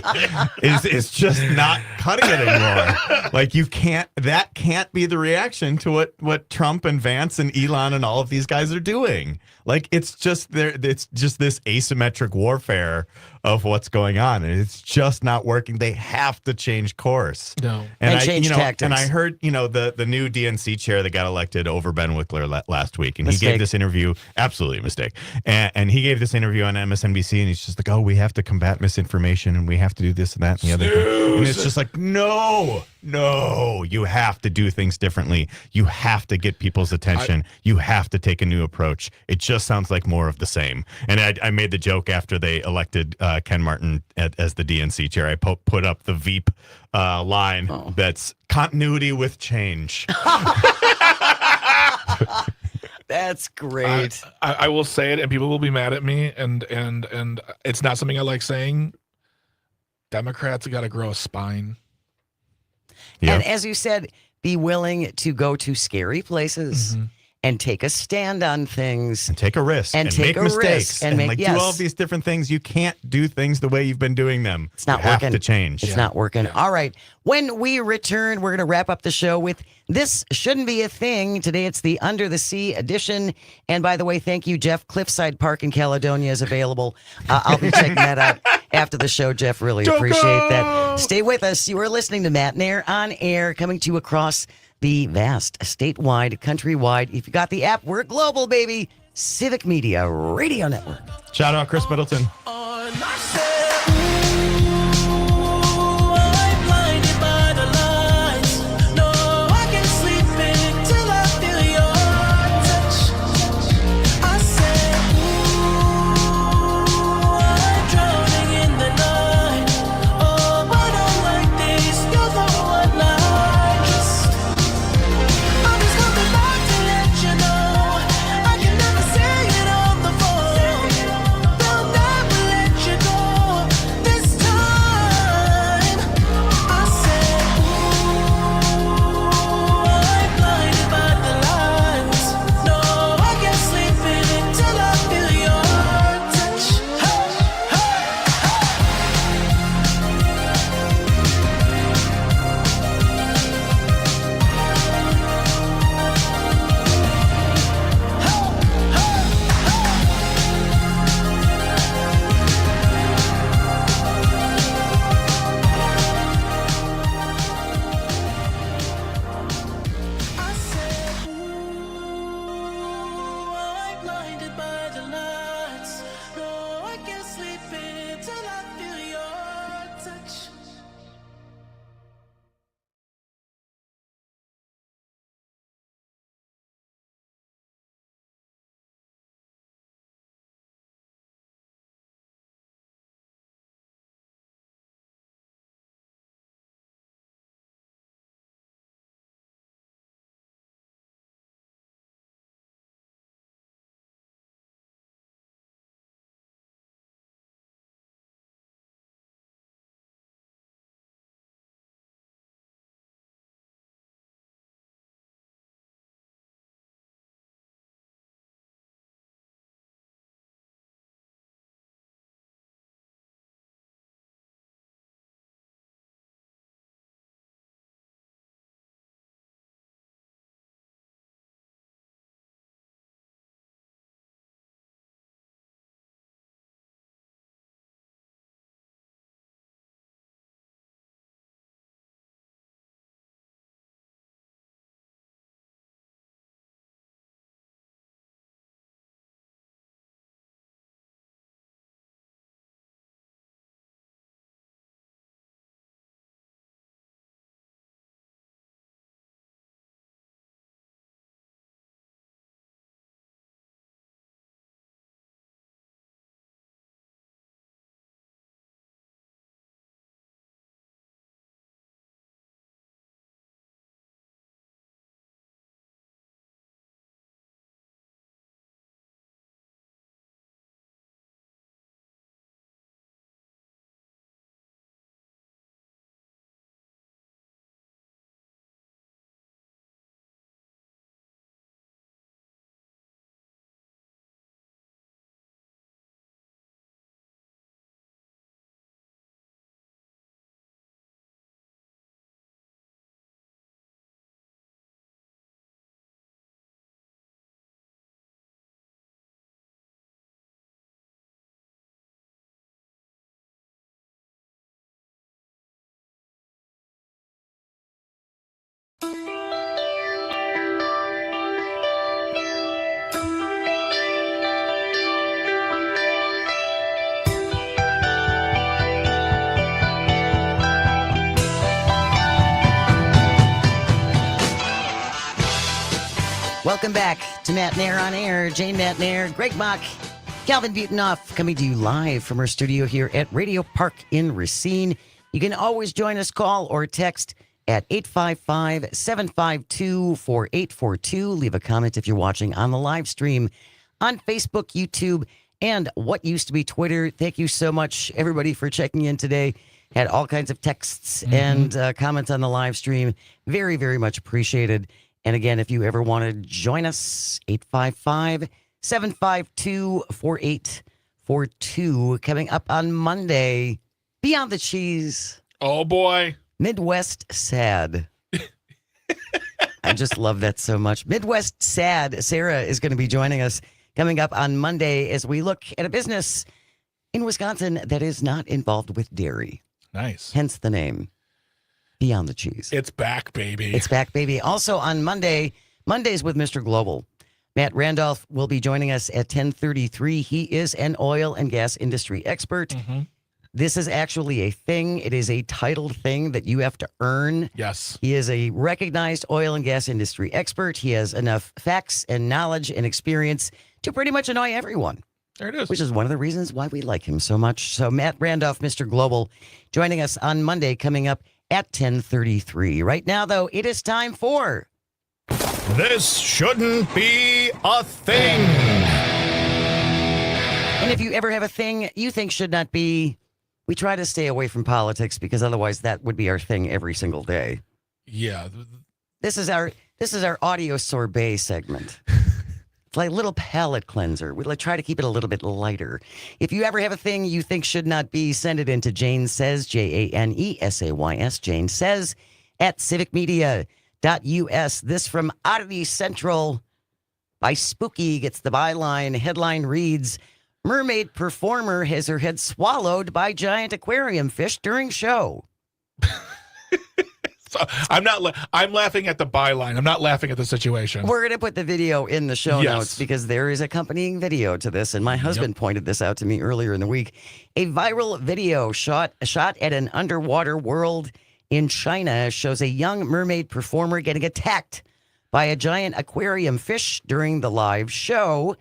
is just not cutting it anymore. Like that can't be the reaction to what Trump and Vance and Elon and all of these guys are doing. Like it's just this asymmetric warfare of what's going on, and it's just not working. They have to change course. No. And change tactics. And I heard, the new DNC chair that got elected over Ben Wickler last week, and he Mistake. gave this interview, absolutely a mistake. And he gave this interview on MSNBC, and he's just like, "Oh, we have to combat misinformation, and we have to do this and that and the other thing." And it's just like, no, you have to do things differently. You have to get people's attention. You have to take a new approach. It just sounds like more of the same. And I made the joke after they elected Ken Martin as the DNC chair. I put up the Veep line that's continuity with change. That's great. I will say it, and people will be mad at me, and it's not something I like saying. Democrats got to grow a spine. Yeah. And as you said, be willing to go to scary places and take a stand on things. And take a risk. And take make a mistakes. risk. And make- do all of these different things. You can't do things the way you've been doing them. It's not you working. have to change. It's not working. All right. When we return, we're going to wrap up the show with This Shouldn't Be a Thing. Today it's the Under the Sea edition. And by the way, thank you, Jeff. Cliffside Park in Caledonia is available. I'll be checking that out after the show, Jeff. Really appreciate that. Stay with us. You are listening to Matenaer On Air, coming to you across the vast, statewide, countrywide. If you got the app, we're global, baby. Civic Media Radio Network. Shout out Chris Middleton. I can never say it on the phone. They'll never let you go. Welcome back to Matenaer On Air. Jane Matenaer, Greg Bach, Calvin Butonoff coming to you live from our studio here at Radio Park in Racine. You can always join us, call or text at 855-752-4842. Leave a comment if you're watching on the live stream on Facebook, YouTube, and what used to be Twitter. Thank you so much, everybody, for checking in today. Had all kinds of texts and comments on the live stream. Very, very much appreciated. And again, if you ever want to join us, 855-752-4842. Coming up on Monday, Beyond the Cheese. Oh, boy. Midwest Sad. I just love that so much. Midwest Sad. Sarah is going to be joining us coming up on Monday as we look at a business in Wisconsin that is not involved with dairy. Nice. Hence the name. Beyond the Cheese. It's back, baby. It's back, baby. Also on Monday, Mondays with Mr. Global. Matt Randolph will be joining us at 10:33. He is an oil and gas industry expert. This is actually a thing. It is a titled thing that you have to earn. Yes. He is a recognized oil and gas industry expert. He has enough facts and knowledge and experience to pretty much annoy everyone. There it is. Which is one of the reasons why we like him so much. So Matt Randolph, Mr. Global, joining us on Monday, coming up at 10:33. Right now, though, it is time for... This shouldn't be a thing. And if you ever have a thing you think should not be, we try to stay away from politics because otherwise that would be our thing every single day. Yeah. This is our audio sorbet segment. It's like a little palate cleanser. We try to keep it a little bit lighter. If you ever have a thing you think should not be, send it in to Jane Says, JANESAYS, Jane Says, at civicmedia.us. This from Oddity Central by Spooky gets the byline. Headline reads, Mermaid performer has her head swallowed by giant aquarium fish during show. So I'm laughing at the byline. I'm not laughing at the situation. We're going to put the video in the show notes because there is accompanying video to this. And my husband pointed this out to me earlier in the week. A viral video shot at an underwater world in China shows a young mermaid performer getting attacked by a giant aquarium fish during the live show.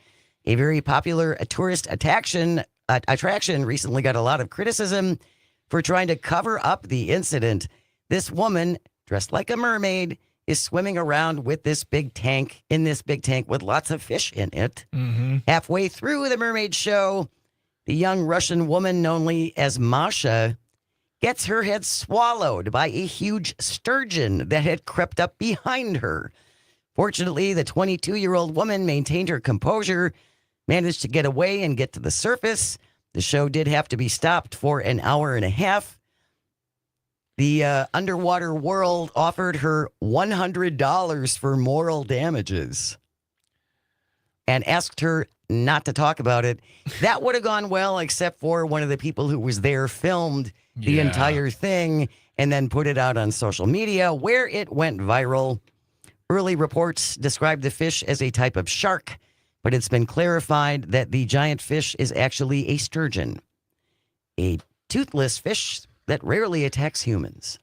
A very popular tourist attraction recently got a lot of criticism for trying to cover up the incident. This woman, dressed like a mermaid, is swimming around with this big tank, with lots of fish in it. Halfway through the mermaid show, the young Russian woman known as Masha gets her head swallowed by a huge sturgeon that had crept up behind her. Fortunately, the 22-year-old woman maintained her composure, managed to get away and get to the surface. The show did have to be stopped for an hour and a half. The underwater world offered her $100 for moral damages and asked her not to talk about it. That would have gone well, except for one of the people who was there filmed the entire thing and then put it out on social media, where it went viral. Early reports described the fish as a type of shark, but it's been clarified that the giant fish is actually a sturgeon, a toothless fish that rarely attacks humans.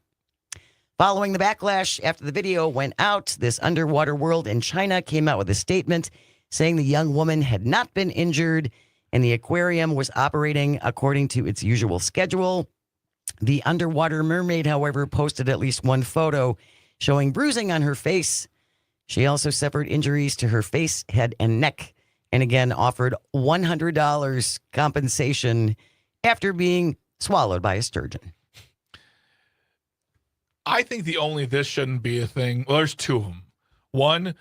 Following the backlash after the video went out, this underwater world in China came out with a statement saying the young woman had not been injured and the aquarium was operating according to its usual schedule. The underwater mermaid, however, posted at least one photo showing bruising on her face. She also suffered injuries to her face, head, and neck, and again offered $100 compensation after being swallowed by a sturgeon. I think this shouldn't be a thing. Well, there's two of them. One,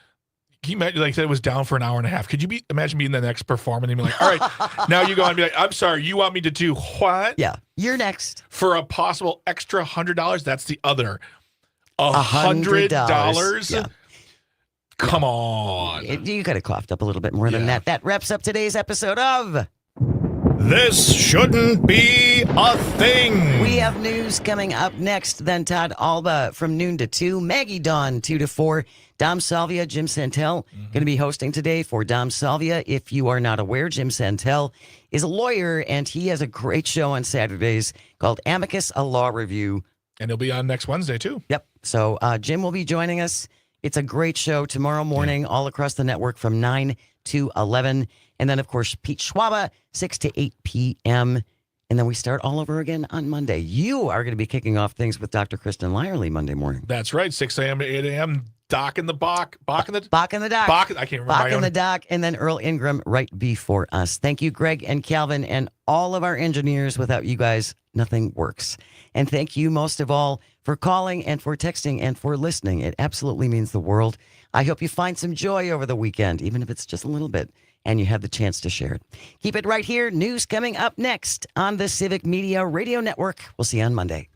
he like I said, it was down for an hour and a half. Could you imagine being the next performer and being like, all right, now you go and be like, I'm sorry, you want me to do what? Yeah, you're next. For a possible extra $100, that's the other. $100? Yeah. Come on. You could have coughed up a little bit more than that. That wraps up today's episode of... This shouldn't be a thing. We have news coming up next. Then Todd Alba from noon to 2. Maggie Dawn 2 to 4. Dom Salvia, Jim Santel going to be hosting today for Dom Salvia. If you are not aware, Jim Santel is a lawyer and he has a great show on Saturdays called Amicus, a Law Review. And he'll be on next Wednesday too. Yep. So Jim will be joining us. It's a great show tomorrow morning, all across the network from 9 to 11. And then, of course, Pete Schwaba, 6 to 8 p.m. And then we start all over again on Monday. You are going to be kicking off things with Dr. Kristen Lyerly Monday morning. That's right. 6 a.m. to 8 a.m. Bach in the dock. Bach in the dock. Bach, I can't remember. Bach in the dock, and then Earl Ingram right before us. Thank you, Greg and Calvin, and all of our engineers. Without you guys, nothing works. And thank you most of all for calling and for texting and for listening. It absolutely means the world. I hope you find some joy over the weekend, even if it's just a little bit, and you have the chance to share it. Keep it right here. News coming up next on the Civic Media Radio Network. We'll see you on Monday.